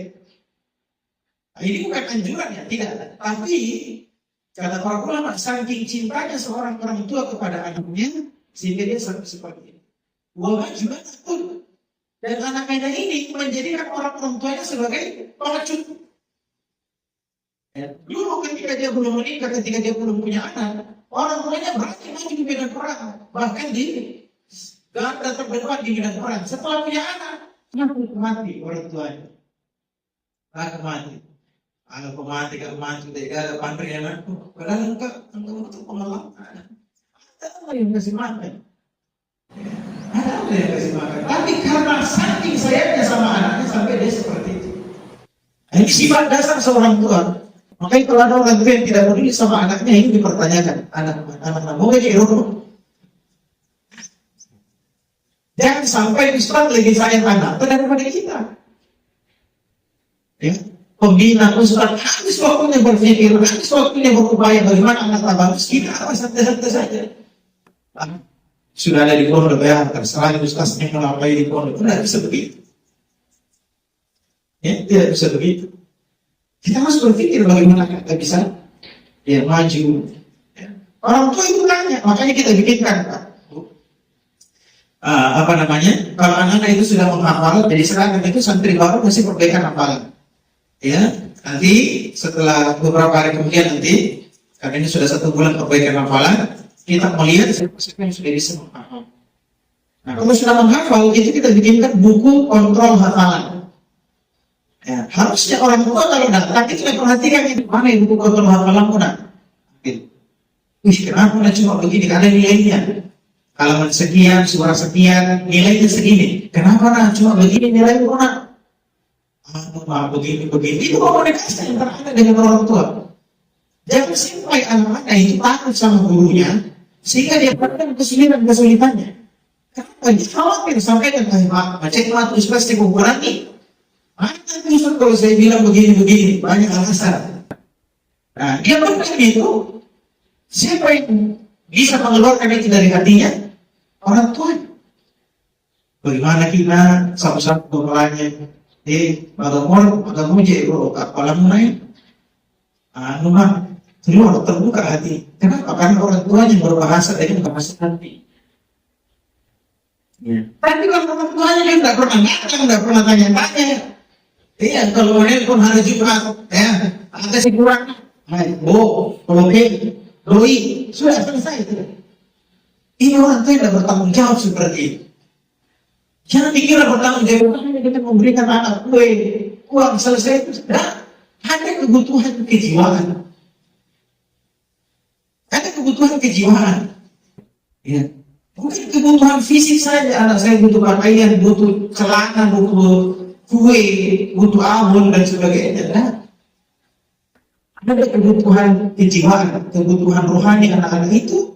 Ini bukan anjuran ya, tidak. Tapi kata para ulama, saking cintanya seorang orang tua kepada anaknya, sehingga dia seperti ini. Wama juga takut. Dan anak-anak ini menjadikan orang tuanya sebagai pengecut. Ya. Dulu ketika dia belum menikah, ketika dia belum punya anak, orang tuanya berarti maju di medan perang, bahkan di garda terdepan di medan perang. Setelah punya anak, mati orang tuanya. Mati. Kalau mati, kalau mati, tidak pandai anakku. Padahal engkau untuk pengelola. Ada yang kasih makan. Ada yang kasih makan. Tapi karena saking sayangnya sama anaknya sampai dia seperti itu. Ini sifat dasar seorang tua. Makanya kalau ada orang tua yang tidak peduli sama anaknya, ini dipertanyakan. Anak-anak mau jadi roh. Jangan sampai Islam lagi sayang anak daripada kita. Ya. Pembina ustaz habis waktunya berpikir, habis waktunya berupaya bagaimana anak bagus, kita santai-santai saja. Sudah ada di pondok ya, terserah ustaznya melapai di pondok, tidak bisa begitu. Ya, tidak bisa begitu. Kita harus berpikir bagaimana kita bisa maju. Ya. Orang tua itu tanya, makanya kita bikinkan kalau anak-anak itu sudah menghafal, jadi sekarang itu santri baru masih perbaikan hafalan. Ya, nanti setelah beberapa hari kemudian nanti, karena ini sudah 1 bulan perbaikan hafalan, kita melihat siapa yang sudah bisa menghafal. Nah, kalau sudah menghafal, itu kita bikinkan buku kontrol hafalan. Ya, harusnya orang tua kalau datang itu perhatikan ini mana buku kontrol hafalanmu nak. Kenapa nak cuma begini? Ada nilainya. Halaman sekian, surah sekian, nilainya segini. Kenapa nak cuma begini nilainya nak? Begini. Itu komunikasi antara anak dengan orang tua. Jangan sampai anak-anak itu takut sama gurunya, sehingga dia pernah kesulitannya. Kenapa? Dia khawatir sampai dengan macet mati ustaz yang mengurangi. Ustaz kalau saya bilang begini, banyak alasan. Nah, dia pernah gitu. Siapa yang bisa mengeluarkan itu dari hatinya orang tua. Bagaimana kita satu-satu kepalanya, magamuji bro, apalah mulai, mah keluar terbuka hati. Kenapa? Karena orang tuanya berbahasa dari bahasa hati. Tapi kalau orang tuanya dia nggak pernah datang, nggak pernah tanya-tanya. Iya, kalau nelpon hari Jumat, ya, ada si kurang, oke, doi, sudah selesai. Ini orang tua tidak bertanggung jawab seperti itu. Jangan dikira bertanggung jawab, hanya kita memberikan anak kue, uang selesai itu sudah. Ada kebutuhan kejiwaan. Ada kebutuhan kejiwaan. Ya. Bukan kebutuhan fisik saja, anak saya butuh pakaian, butuh celana, butuh kue, butuh abon dan sebagainya. Nah, ada kebutuhan kejiwaan, kebutuhan rohani anak-anak itu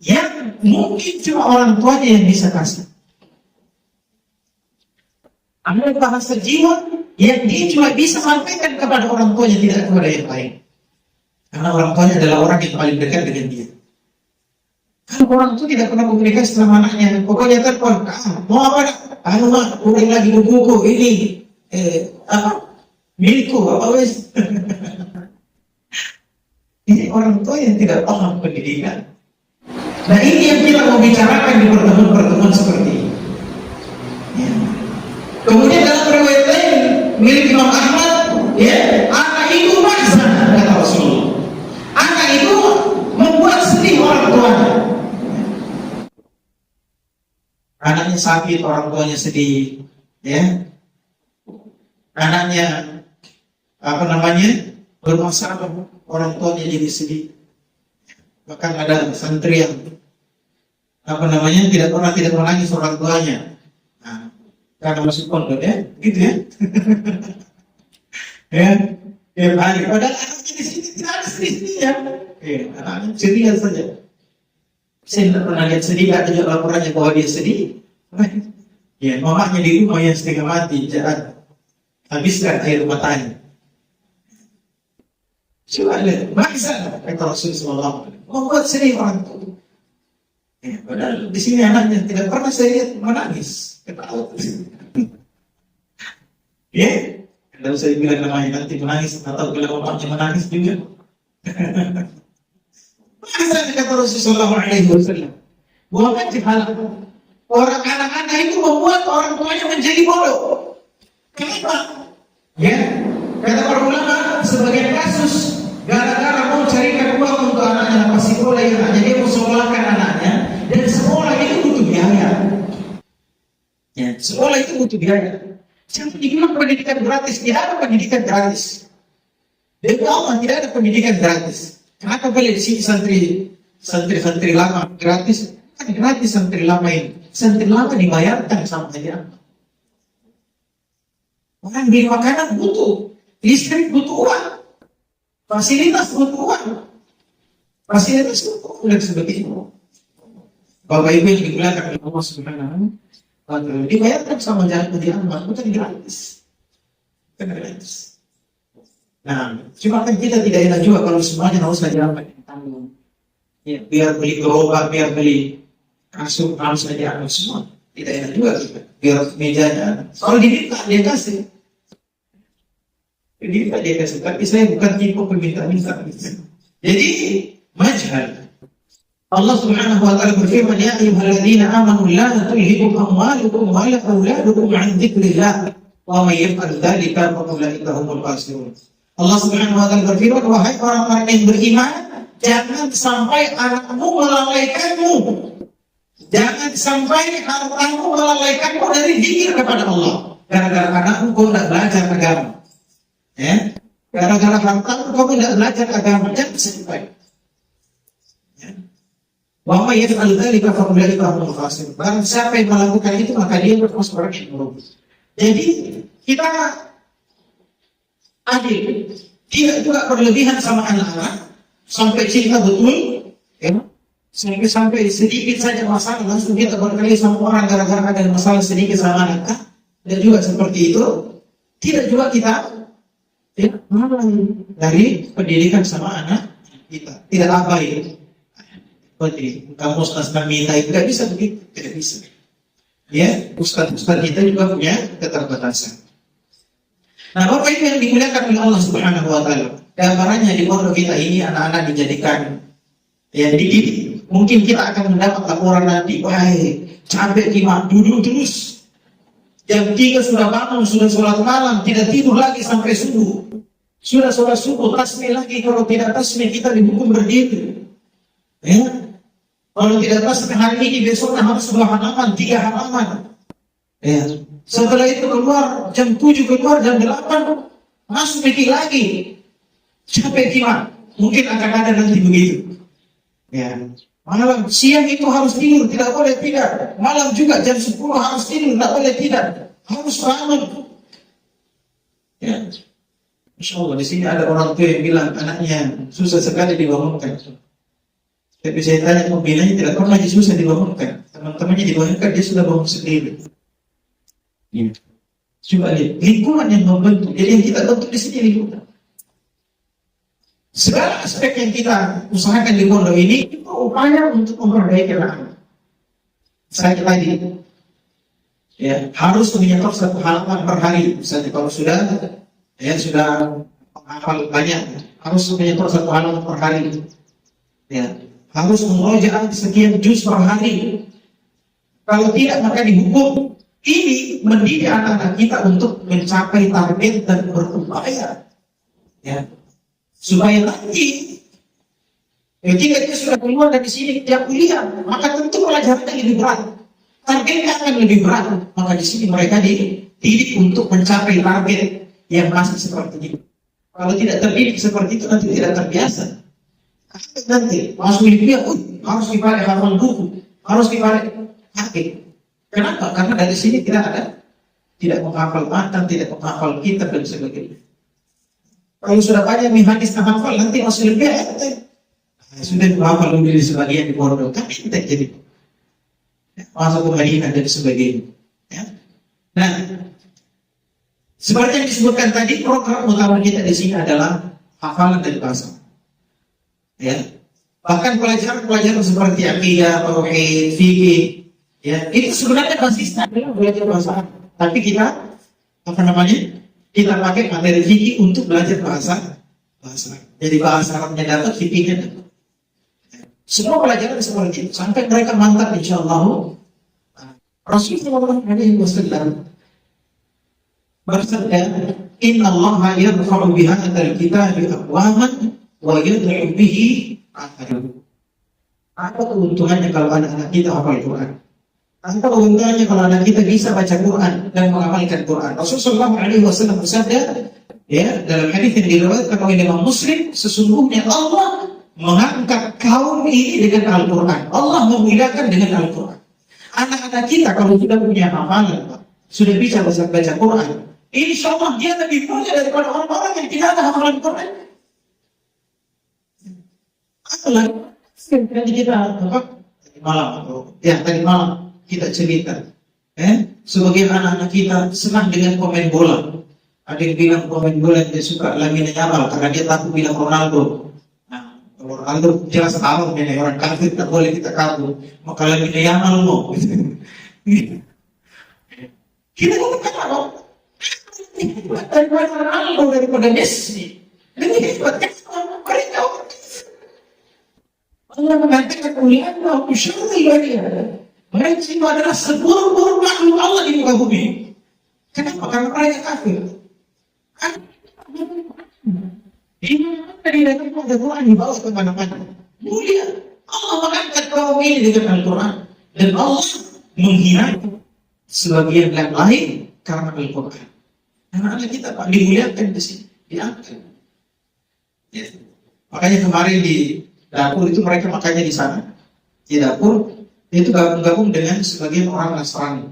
yang mungkin cuma orang tuanya yang bisa kasih. Ada bahasa jiwa yang dia cuma bisa sampaikan kepada orang tuanya, tidak kepada yang lain. Karena orang tuanya adalah orang yang paling dekat dengan dia. Kalau orang itu tidak pernah komunikasi sama anaknya, pokoknya telepon, mau apa? Mak, udah lagi buku ini, milikku, apa wes? Ini orang tua yang tidak paham pendidikan. Nah ini yang kita mau bicarakan di pertemuan-pertemuan seperti ini. Ya. Kemudian dalam riwayat lain milik Imam Ahmad, ya, anak itu mahzan, kata Rasulullah. Anak itu membuat sedih orang tuanya. Anaknya sakit, orang tuanya sedih, ya. Anaknya bermasalah, orang tuanya jadi sedih. Bahkan ada santri yang tidak menangis orang tuanya. Nah, karena masuk pondok, ya, gitu ya. Ya, hari. Padahal anaknya di sini tidak ada sedihnya. Anaknya ceria saja. Saya tidak pernah lihat sedih, ada juga laporannya bahwa dia sedih. Ya, mamanya di rumah yang setengah mati, jangan habiskan air matanya. Coba lihat, bangsa kata Rasulullah membuat sedih orang tua. Ya, padahal di sini anaknya tidak pernah saya lihat menangis, ketawa. Ya, kalau saya bilang namanya nanti menangis, atau kalau mamanya menangis juga. Masa kata Rasulullah SAW, bukan hal orang anak-anak itu membuat orang tuanya menjadi bodoh. Kenapa? Ya, kata para ulama, sebagian kasus gara-gara mau carikan uang untuk anaknya, apa sekolah yang anaknya, dia mau sekolahkan anaknya, dan sekolah itu butuh biaya. Ya, sekolah itu butuh biaya. Jangan dibilang pendidikan gratis, tidak ada pendidikan gratis. Demi Allah tidak ada pendidikan gratis. Kenapa boleh di sini santri lama gratis? Kan gratis santri lama ini. Santri lama dibayarkan sama aja. Orang beli makanan butuh, listrik butuh uang, fasilitas butuh uang, fasilitas butuh uang dan sebagainya. Bapak Ibu yang dimuliakan oleh Allah Subhanahu wa Ta'ala, dibayarkan sama jalan amal, bukan gratis. Bukan gratis. Nah, cuma kan kita tidak enak juga kalau semuanya harus saja tanggung. Ya, biar beli gerobak, biar beli kasur, harus saja semua. Tidak enak juga kita. Biar mejanya. Kalau diminta dia kasih. Diminta dia kasih. Tapi saya bukan tipe perminta-minta. Jadi majhal. Allah Subhanahu wa Ta'ala berfirman, ya ayyuhalladzina amanu la tulhikum amwalukum wa la auladukum 'an dzikrillah wa may yaf'al dzalika fa ulaika humul khasirun. Allah Subhanahu wa Ta'ala berfirman, wahai orang-orang yang beriman, jangan sampai anakmu melalaikanmu. Jangan sampai hartamu melalaikanmu dari zikir kepada Allah. Gara-gara anakmu kau tidak belajar agama. Ya? Gara-gara hartamu kau tidak belajar agama. Jangan sampai. Wa may yaf'al dzalika fa ulaika humul khasirun. Barang siapa yang melakukan itu maka dia termasuk orang yang merugi. Jadi kita adil, tidak juga berlebihan sama anak-anak sampai cinta betul, ya? Sampai sedikit saja masalah langsung kita berkelahi sama orang gara-gara ada masalah sedikit sama anak-anak, dan juga seperti itu. Tidak juga kita dari pendidikan sama anak kita, tidak abai. Seperti kamus Nasnamita itu tidak bisa begitu, tidak bisa. Ya, ustaz-ustaz kita juga punya keterbatasan. Nah, Bapak Ibu yang dimuliakan oleh Allah Subhanahu wa taala, gambarannya di pondok kita ini anak-anak dijadikan ya dididik. Mungkin kita akan mendapat laporan nanti, wah, capek Imam, duduk terus. Jam 3 sudah bangun, sudah sholat malam, tidak tidur lagi sampai subuh. Sudah sholat subuh, tasbih lagi. Kalau tidak tasbih, kita dihukum berdiri. Ya. Kalau tidak tasbih hari ini, besoknya harus 2 halaman, 3 halaman. Ya. Setelah itu keluar, jam 7 keluar, jam 8, masuk mikir lagi. Capek Imam. Mungkin akan ada nanti begitu. Ya. Malam, siang itu harus tidur, tidak boleh tidak. Malam juga jam 10 harus tidur, tidak boleh tidak. Harus bangun. Ya. Insya Allah di sini ada orang tua yang bilang anaknya susah sekali dibangunkan. Tapi saya tanya pembinanya tidak pernah susah dibangunkan. Teman-temannya dibangunkan dia sudah bangun sendiri. Ya. Coba lihat lingkungan yang membentuk. Jadi yang kita bentuk di sini lingkungan. Segala aspek yang kita usahakan di pondok ini itu upaya untuk memperbaiki anak. Saya tadi ya harus menyetor 1 halaman per hari. Misalnya kalau sudah menghafal banyak, harus menyetor 1 halaman per hari. Ya, harus mengulang sekian juz per hari. Kalau tidak maka dihukum. Ini mendidik anak-anak kita untuk mencapai target dan berupaya. Ya. Supaya nanti ketika dia sudah keluar dari sini dia kuliah, maka tentu pelajarannya lebih berat, targetnya akan lebih berat. Maka di sini mereka dididik untuk mencapai target yang masih seperti itu. Kalau tidak terdidik seperti itu nanti tidak terbiasa. Nanti masuk kuliah, harus dibalik hafal buku, harus dibalik hakim. Kenapa? Karena dari sini tidak menghafal matan, tidak menghafal kitab dan sebagainya. Kalau sudah banyak hadis hafal, nanti masih lebih ente. Sudah menghafal dulu sebagian di pondok, kan ente jadi. Masuk ke Madinah dan sebagainya. Ya. Nah, seperti yang disebutkan tadi, program utama kita di sini adalah hafalan dan bahasa. Ya. Bahkan pelajaran-pelajaran seperti akidah, tauhid, fikih, ya, itu sebenarnya basisnya adalah belajar bahasa. Tapi kita kita pakai materi fikih untuk belajar bahasa. Jadi bahasa Arabnya dapat, fikihnya dapat. Semua pelajaran seperti itu sampai mereka mantap insyaallah. Rasulullah SAW bersabda, "Inna Allah yarfa'u bihadzal kitabi aqwaman wa yad'u bihi akharin." Apa keuntungannya kalau anak-anak kita hafal Quran? Apa keuntungannya kalau anak kita bisa baca Quran dan mengamalkan Quran? Rasulullah SAW bersabda, ya, dalam hadis yang diriwayatkan oleh Imam Muslim, sesungguhnya Allah mengangkat kaum ini dengan Al-Quran. Allah memuliakan dengan Al-Quran. Anak-anak kita kalau sudah punya hafalan, sudah bisa baca Quran, insya Allah dia lebih mulia daripada orang-orang yang tidak ada hafalan Quran. Tadi kita tadi malam kita cerita, sebagian anak-anak kita senang dengan pemain bola. Ada yang bilang pemain bola dia suka Lamine Yamal karena dia takut bilang Ronaldo. Nah, Ronaldo jelas tahu ini orang kafir tak boleh kita kabur. Maka Lamine Yamal mau. Kita bukan apa? Daripada Ronaldo, daripada Messi. Lebih hebat kan mereka. Allah mengatakan kuliahnya usyari lagi. Mereka itu adalah seburuk-buruk makhluk Allah di muka bumi. Kenapa? Karena mereka kafir. Ini dari dalam Al-Quran dibawa ke mana-mana. Mulia. Allah mengangkat kaum ini dengan Al-Quran. Dan Allah menghinakan sebagian yang lain karena Al-Quran. Anak-anak kita Pak dimuliakan di sini, diangkat. Ya. Makanya kemarin di dapur itu mereka makannya di sana. Di dapur itu gabung-gabung dengan sebagian orang Nasrani.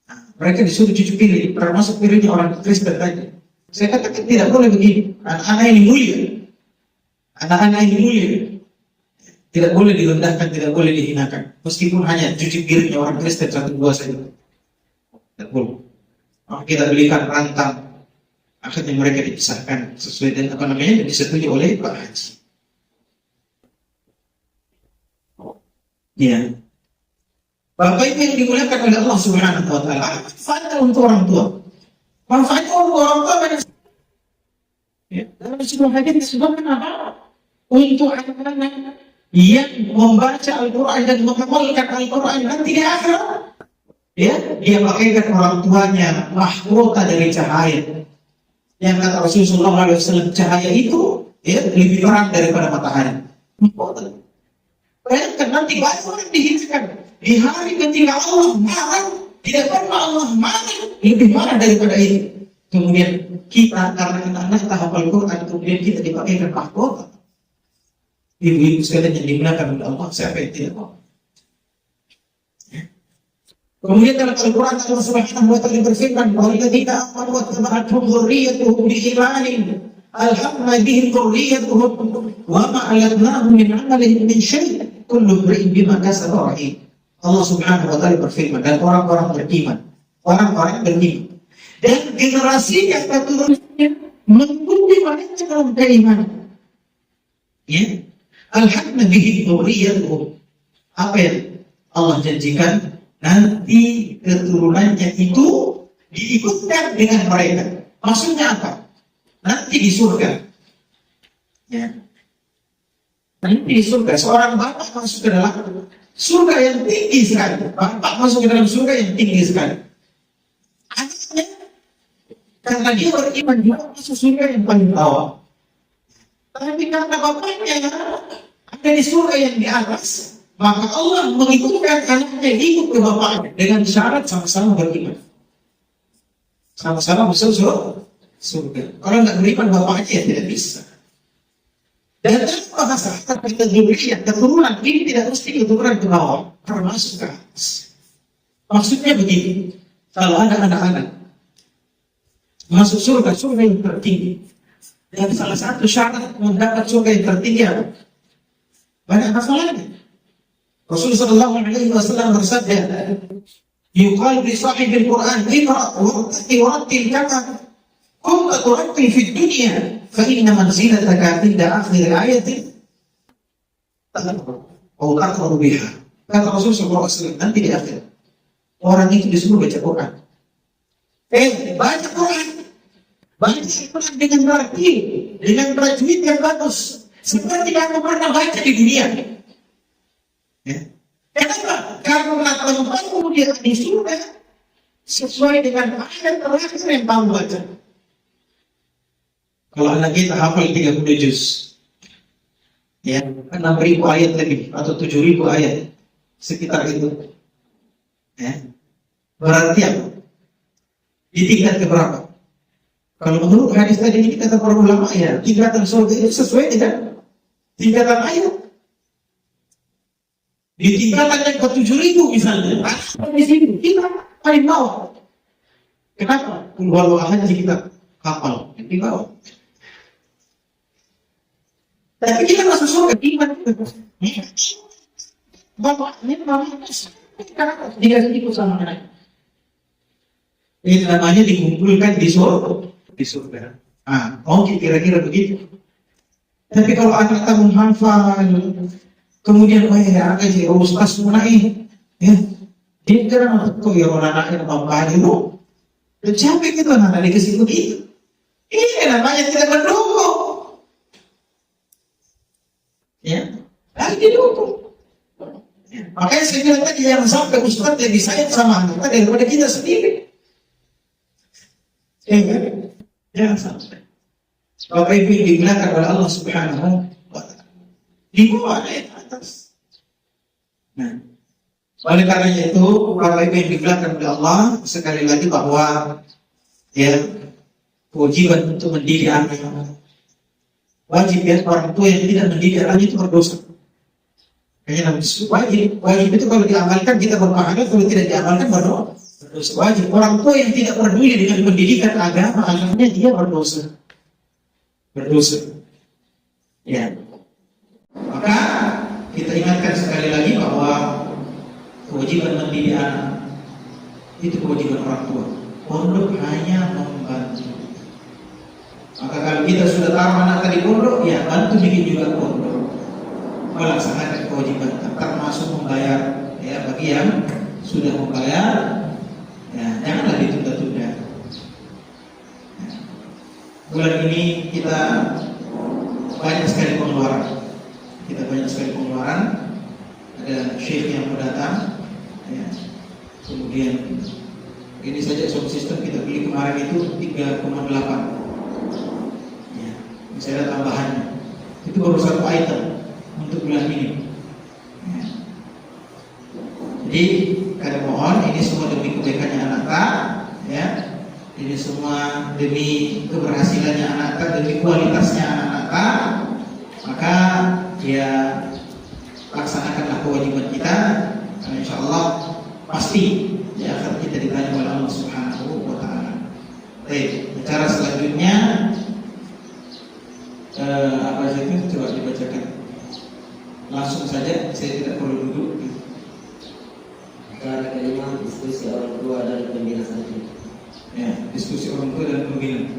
Nah, mereka disuruh cuci piring, termasuk piringnya orang Kristen tadi. Saya katakan tidak boleh begini. Anak-anak ini mulia. Anak-anak ini mulia. Tidak boleh direndahkan, tidak boleh dihinakan. Meskipun hanya cuci piringnya orang Kristen 1-2 saja. Tidak boleh. Maka kita belikan rantang. Akhirnya mereka dipisahkan sesuai dengan yang disetujui oleh Pak Haji. Ya. Bapak Ibu yang dimuliakan oleh Allah Subhanahu wa taala, manfaatnya untuk orang tua. Manfaatnya untuk orang tua banyak. Ya, dalam sebuah hadis disebutkan apa? Untuk anak-anak yang membaca Al-Quran dan mengamalkan Al-Quran nanti di akhirat, ya, dia pakaikan orang tuanya mahkota dari cahaya. Yang kata Rasulullah SAW, cahaya itu ya lebih terang daripada matahari. Bayangkan nanti banyak orang dihinakan di hari ketika Allah marah, tidak pernah Allah marah lebih marah daripada itu. Kemudian kita karena anak-anak hafal Quran, kemudian kita dipakaikan mahkota. Ibu-ibu sekalian yang dimuliakan oleh Allah, siapa yang tidak mau? Kemudian dalam Al-Quran Allah Subhanahu wa taala berfirman, "Walladzina amanu wattaba'athum dzurriyyatuhum biimanin alhaqna bihim dzurriyyatuhum wa ma alatnahum min 'amalihim min syai', kullu imrin bima kasaba rahim." Allah Subhanahu wa taala berfirman, dan orang-orang beriman, orang-orang beriman dan generasi yang keturunannya mengikuti mereka dalam keimanan. Ya, alhaqna bihim dzurriyyatuhum. Apa yang Allah janjikan? Nanti keturunannya itu diikutkan dengan mereka. Maksudnya apa? Nanti di surga. Ya. Nanti di surga. Seorang bapak masuk ke dalam surga yang tinggi sekali. Bapak masuk ke dalam surga yang tinggi sekali. Anaknya, karena dia beriman, dia masuk surga yang paling bawah. Tapi karena bapaknya ada di surga yang di atas, maka Allah mengikutkan anaknya ikut ke bapaknya dengan syarat sama-sama beriman. Sama-sama masuk surga. Kalau nggak beriman bapaknya ya tidak bisa. Dan tanpa masalah kita zuriyah keturunan ini tidak mesti keturunan ke bawah, termasuk ke atas. Maksudnya begini, kalau ada anak-anak masuk surga yang tertinggi, dan salah satu syarat mendapat surga yang tertinggi apa? Banyak masalahnya. Rasulullah sallallahu alaihi wasallam bersabda, "Yuqal li sahibil Qur'an, iqra warattil kama kunta turattil fid dunya, fa inna manzilataka 'inda akhir ayatin atau taqra biha." Kata Rasulullah sallallahu alaihi wasallam, nanti di akhir orang itu disuruh baca Quran. Baca Quran. Baca Quran dengan rapi, dengan tajwid yang bagus, seperti kamu pernah baca di dunia. Ya. Kenapa? Karena tempatmu dia di surga sesuai dengan ayat terakhir yang kamu baca. Kalau anak kita hafal 30 juz, ya 6.000 ayat lebih atau 7.000 ayat sekitar itu, ya berarti apa? Di tingkat keberapa? Kalau menurut hadis tadi ini kata para ulama, ya tingkatan surga itu sesuai dengan tingkatan ayat. Di tingkatan yang ke-7.000 misalnya, di sini kita paling bawah. Kenapa? Walau haji kita hafal di bawah. Tapi kita masuk surga iman. Bapaknya mamanya kenapa? Dia ikut sama anak. Ini namanya dikumpulkan di surga. Kira-kira begitu. Tapi kalau anak kamu hafal, kemudian anak jadi ustaz mulai, ya dia kira kok ya anaknya apa itu? Dan capek gitu anak dikasih begitu. Ini namanya tidak mendukung. Ya, lagi didukung. Makanya saya bilang tadi jangan sampai ustaz lebih sayang sama anak daripada kita sendiri. Ya kan? Jangan sampai. Bapak Ibu dimuliakan oleh Allah Subhanahu wa taala. Di bawah ayat atas. Nah, oleh karenanya itu Bapak Ibu yang dimuliakan oleh Allah, sekali lagi bahwa ya kewajiban untuk mendidik anak. Wajib ya, orang tua yang tidak mendidik anak itu berdosa. Wajib itu kalau diamalkan kita berpahala, kalau tidak diamalkan berdosa. Wajib orang tua yang tidak peduli dengan pendidikan agama anaknya dia berdosa. Ya. Maka kita ingatkan sekali lagi bahwa kewajiban mendidik anak itu kewajiban orang tua. Pondok hanya membantu. Maka kalau kita sudah taruh anak di pondok, ya bantu bikin juga pondok. Melaksanakan kewajiban. langsung membayar. Ya, bagi yang sudah membayar, ya janganlah ditunda-tunda. Ya. Bulan ini kita banyak sekali pengeluaran. Ada syekh yang mau datang, ya. Kemudian ini saja sound system kita beli kemarin itu 3,8. Ya, bisa ada tambahannya. Itu baru satu item untuk bulan ini. Ya. Jadi kami mohon ini semua demi kebaikannya Ananta, ya. Ini semua demi keberhasilannya Ananta, demi kualitasnya Ananta. Maka ya laksanakanlah kewajiban kita, karena insya Allah pasti di akhir kita ditanya oleh Allah Subhanahu wa Ta'ala. Baik, bicara selanjutnya apa saja itu coba dibacakan langsung saja, saya tidak perlu duduk. Cara kelima, diskusi orang tua dan pembina santri. Ya, diskusi orang tua dan pembina.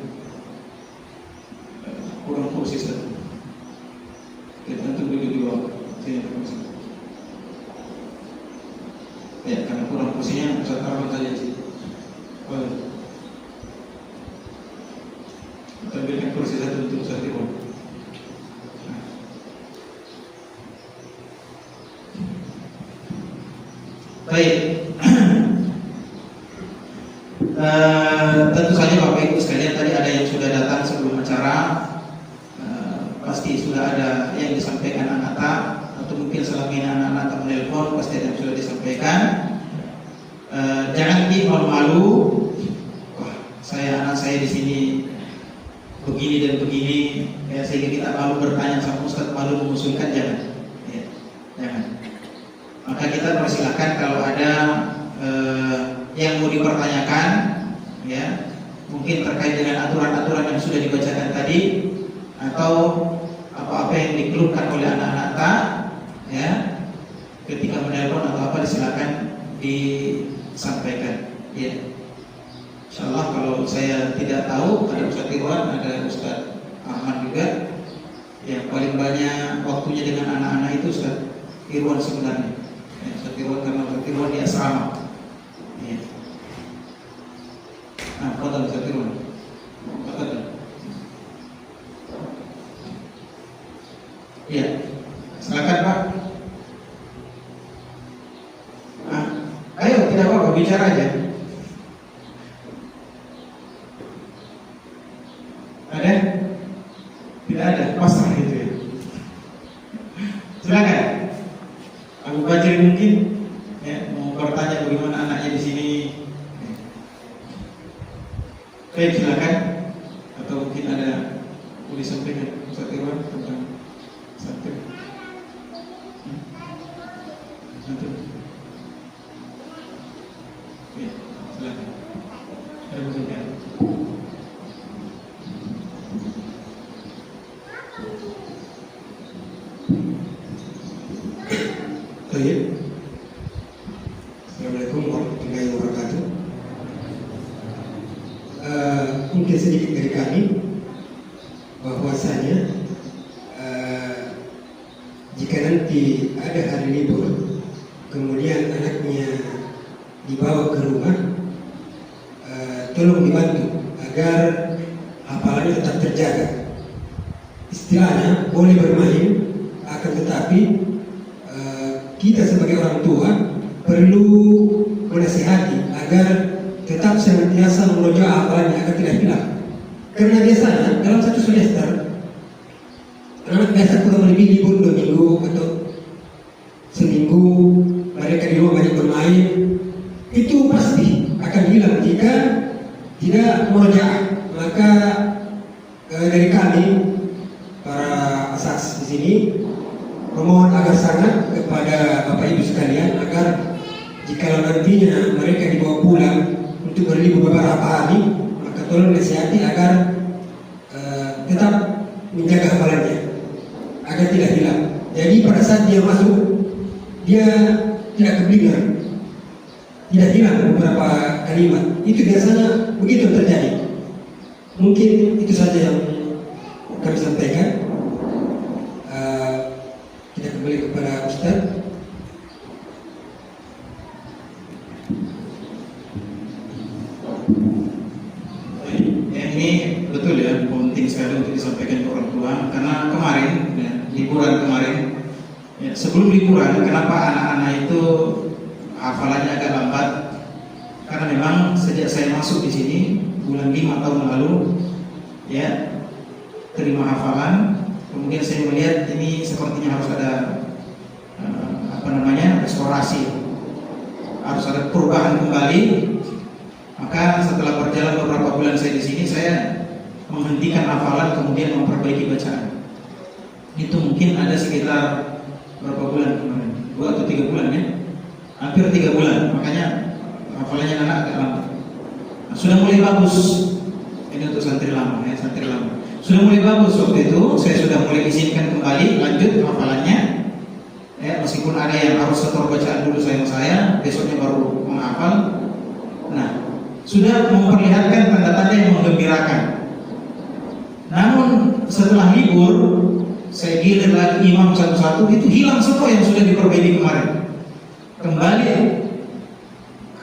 Kurang kursi satu. Kita tentu duduk di bawah. Ya, karena kurang kursinya Ustaz Arman saja sih. Boleh. Kita berikan kursi satu untuk Ustaz Irwan. Baik. Tentu saja Bapak Ibu sekalian, tadi ada yang sudah datang sebelum acara. Pasti sudah ada yang disampaikan anak-anak, atau mungkin selama ini anak-anak menelpon pasti ada yang sudah disampaikan. Jangan malu-malu. Wah, anak saya di sini begini dan begini, ya, sehingga kita malu bertanya sama Ustaz, malu mengusulkan, jangan. Ya, jangan. Maka kita persilahkan kalau ada yang mau dipertanyakan, ya, mungkin terkait dengan aturan-aturan yang sudah dibacakan tadi, atau apa-apa yang dikeluhkan oleh anak-anak tak, ya, ketika menelpon atau apa, silakan disampaikan. Ya, insyaallah kalau saya tidak tahu, ada Ustaz Irwan, ada Ustaz Ahmad juga. Yang paling banyak waktunya dengan anak-anak itu Ustaz Irwan sebenarnya. Ya, Ustaz Irwan, karena Ustaz Irwan di asrama. Ya. Nah, fadhal Ustaz Irwan. Fadhal. Ya, silakan Pak. Nah, ayo tidak apa-apa, bicara aja. Ada? Tidak ada, pasrah gitu ya. Silakan. Abu Bajir mungkin ya, mau bertanya bagaimana anaknya di sini. Baik, silakan. Atau mungkin ada mau disampaikan Ustaz Irwan tentang santri. Ya, silakan. Ada pertanyaan? Baik. Assalamualaikum warahmatullahi wabarakatuh. Mungkin sedikit dari kami bahwasanya jika nanti ada hari libur, kemudian anaknya dibawa ke rumah, tolong dibantu agar hafalannya tetap terjaga. Istilahnya boleh bermain, akan tetapi kita sebagai orang tua perlu menasihati agar tetap senantiasa meroja hafalannya agar tidak hilang. Karena biasanya dalam satu semester anak biasa kurang lebih libur 2 minggu atau seminggu, mereka di rumah banyak bermain, itu pasti akan hilang jika tidak meroja. Maka dari kami para asas di sini memohon agar sangat kepada Bapak Ibu sekalian agar jika nantinya mereka dibawa pulang untuk berlibur beberapa hari, maka tolong nasihati agar tetap menjaga hafalannya agar tidak hilang. Jadi pada saat dia masuk, dia tidak keblinger, tidak hilang beberapa kalimat. Itu biasanya begitu terjadi. Mungkin itu saja yang kami sampaikan. Kita kembali kepada Ustaz. Ya, ini betul ya, penting sekali untuk disampaikan ke orang tua karena kemarin ya, liburan kemarin ya, sebelum liburan kenapa anak-anak itu hafalannya agak lambat, karena memang sejak saya masuk di sini bulan 5 tahun lalu ya terima hafalan, kemudian saya melihat ini sepertinya harus ada restorasi, harus ada perubahan kembali. Maka setelah berjalan beberapa bulan saya di sini, saya menghentikan hafalan kemudian memperbaiki bacaan. Itu mungkin ada sekitar berapa bulan kemarin? 2 atau 3 bulan ya? Hampir 3 bulan. Makanya hafalannya anak agak lambat. Nah, sudah mulai bagus. Ini untuk santri lama ya, santri lama. Sudah mulai bagus waktu itu. Saya sudah mulai izinkan kembali lanjut hafalannya. Ya, meskipun ada yang harus setor bacaan dulu saya, besoknya baru menghafal. Nah, sudah memperlihatkan tanda-tanda yang menggembirakan. Namun setelah libur, saya gilir lagi imam satu-satu, itu hilang semua yang sudah diperbaiki kemarin. Kembali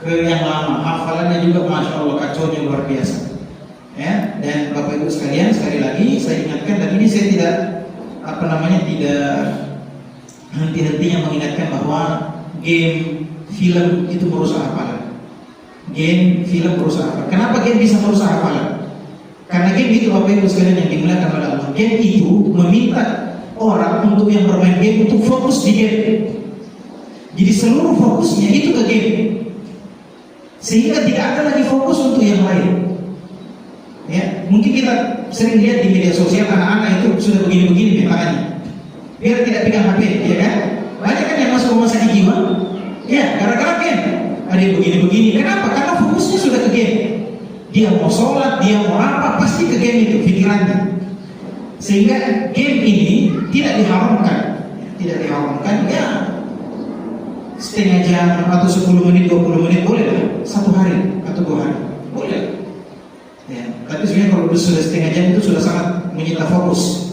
ke yang lama, hafalannya juga masya Allah kacaunya luar biasa. Ya, dan Bapak Ibu sekalian, sekali lagi saya ingatkan, dan ini saya tidak tidak henti-hentinya mengingatkan bahwa game, film itu merusak hafalan. Game, film merusak hafalan. Kenapa game bisa merusak hafalan? Karena game itu Bapak Ibu sekalian yang dimuliakan oleh Allah, game itu meminta orang untuk yang bermain game untuk fokus di game. Jadi seluruh fokusnya itu ke game, sehingga tidak ada lagi fokus untuk yang lain. Ya, mungkin kita sering lihat di media sosial anak-anak itu sudah begini-begini tangannya, biar tidak pegang HP, ya kan? Banyak kan yang masuk rumah sakit jiwa, ya gara-gara game. Ada yang begini-begini. Kenapa? Karena fokusnya sudah ke game. Dia mau sholat, dia mau apa, pasti ke game itu pikirannya. Sehingga game ini tidak diharamkan, ya setengah jam atau 10 menit, 20 menit boleh lah, 1 hari atau 2 hari boleh. Ya, tapi sebenarnya kalau sudah setengah jam itu sudah sangat menyita fokus.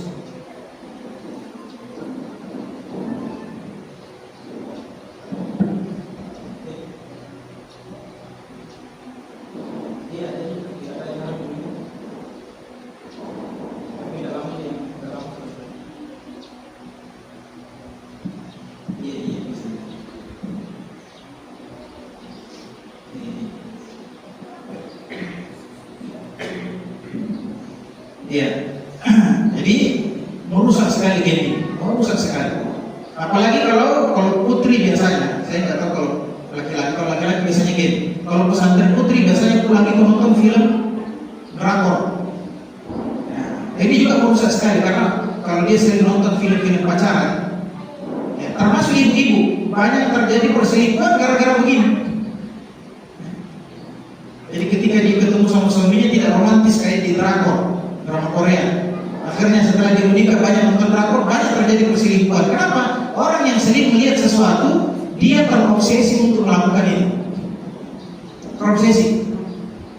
Ya, jadi merusak sekali game ini, merusak sekali. Apalagi kalau putri biasanya, saya nggak tahu kalau laki-laki. Kalau laki-laki biasanya game. Kalau pesantren putri biasanya pulang itu nonton film drakor. Nah, ini juga merusak sekali karena kalau dia sering nonton film-film pacaran, ya, termasuk ibu-ibu, banyak terjadi perselingkuhan gara-gara begini. Jadi ketika dia ketemu sama suaminya tidak romantis kayak di drakor, drama Korea. Akhirnya setelah dia menikah banyak nonton drakor, banyak terjadi perselingkuhan. Kenapa? Orang yang sering melihat sesuatu, dia terobsesi untuk melakukan itu. Terobsesi.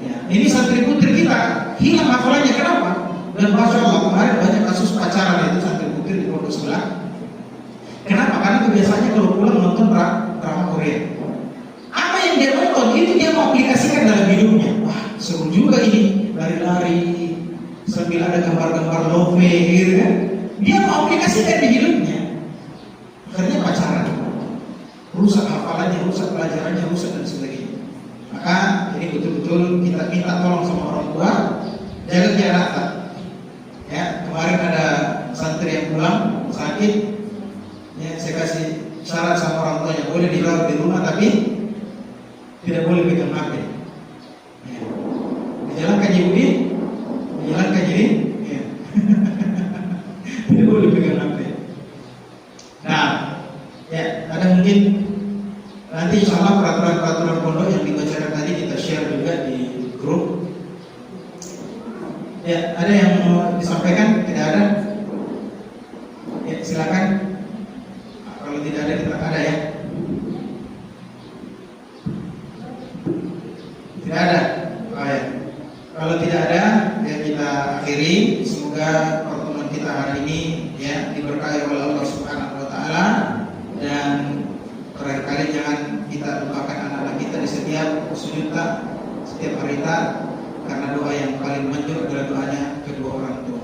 Ya, ini santri putri kita hilang hafalannya. Kenapa? Dan masya Allah kemarin banyak kasus pacaran itu santri putri di pondok sebelah. Kenapa? Karena kebiasaannya kalau pulang nonton drama Korea. Apa yang dia nonton itu dia mau aplikasikan dalam hidupnya. Wah, seru juga ini, lari-lari sambil ada gambar-gambar love gitu kan. Dia mau aplikasikan di hidupnya. Akhirnya pacaran, rusak hafalannya, rusak pelajarannya, rusak dan sebagainya. Maka ini betul-betul kita minta tolong sama orang tua, jaga jarak. Ya, kemarin ada santri yang pulang sakit, ya saya kasih syarat sama orang tuanya, boleh dirawat di rumah tapi tidak boleh pegang HP. Ya. Dijalankan jadi ya. Tidak boleh pegang HP. Nah, ya ada mungkin nanti insya Allah peraturan pondok yang dibacakan tadi kita share juga di grup. Ya, ada yang mau disampaikan? Tidak ada? Ya, silakan. Nah, kalau tidak ada kita ada ya. Tidak ada. Oh, ya. Kalau tidak ada, ya kita akhiri. Semoga pertemuan kita hari ini ya diberkahi oleh Allah Subhanahu wa taala, dan terakhir kali jangan kita lupakan anak-anak kita di setiap waktu sujud tak, setiap hari tak, karena doa yang paling manjur adalah doanya kedua orang tua.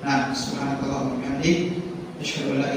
Nah, subhanallah wa bihamdik, asyhadu an la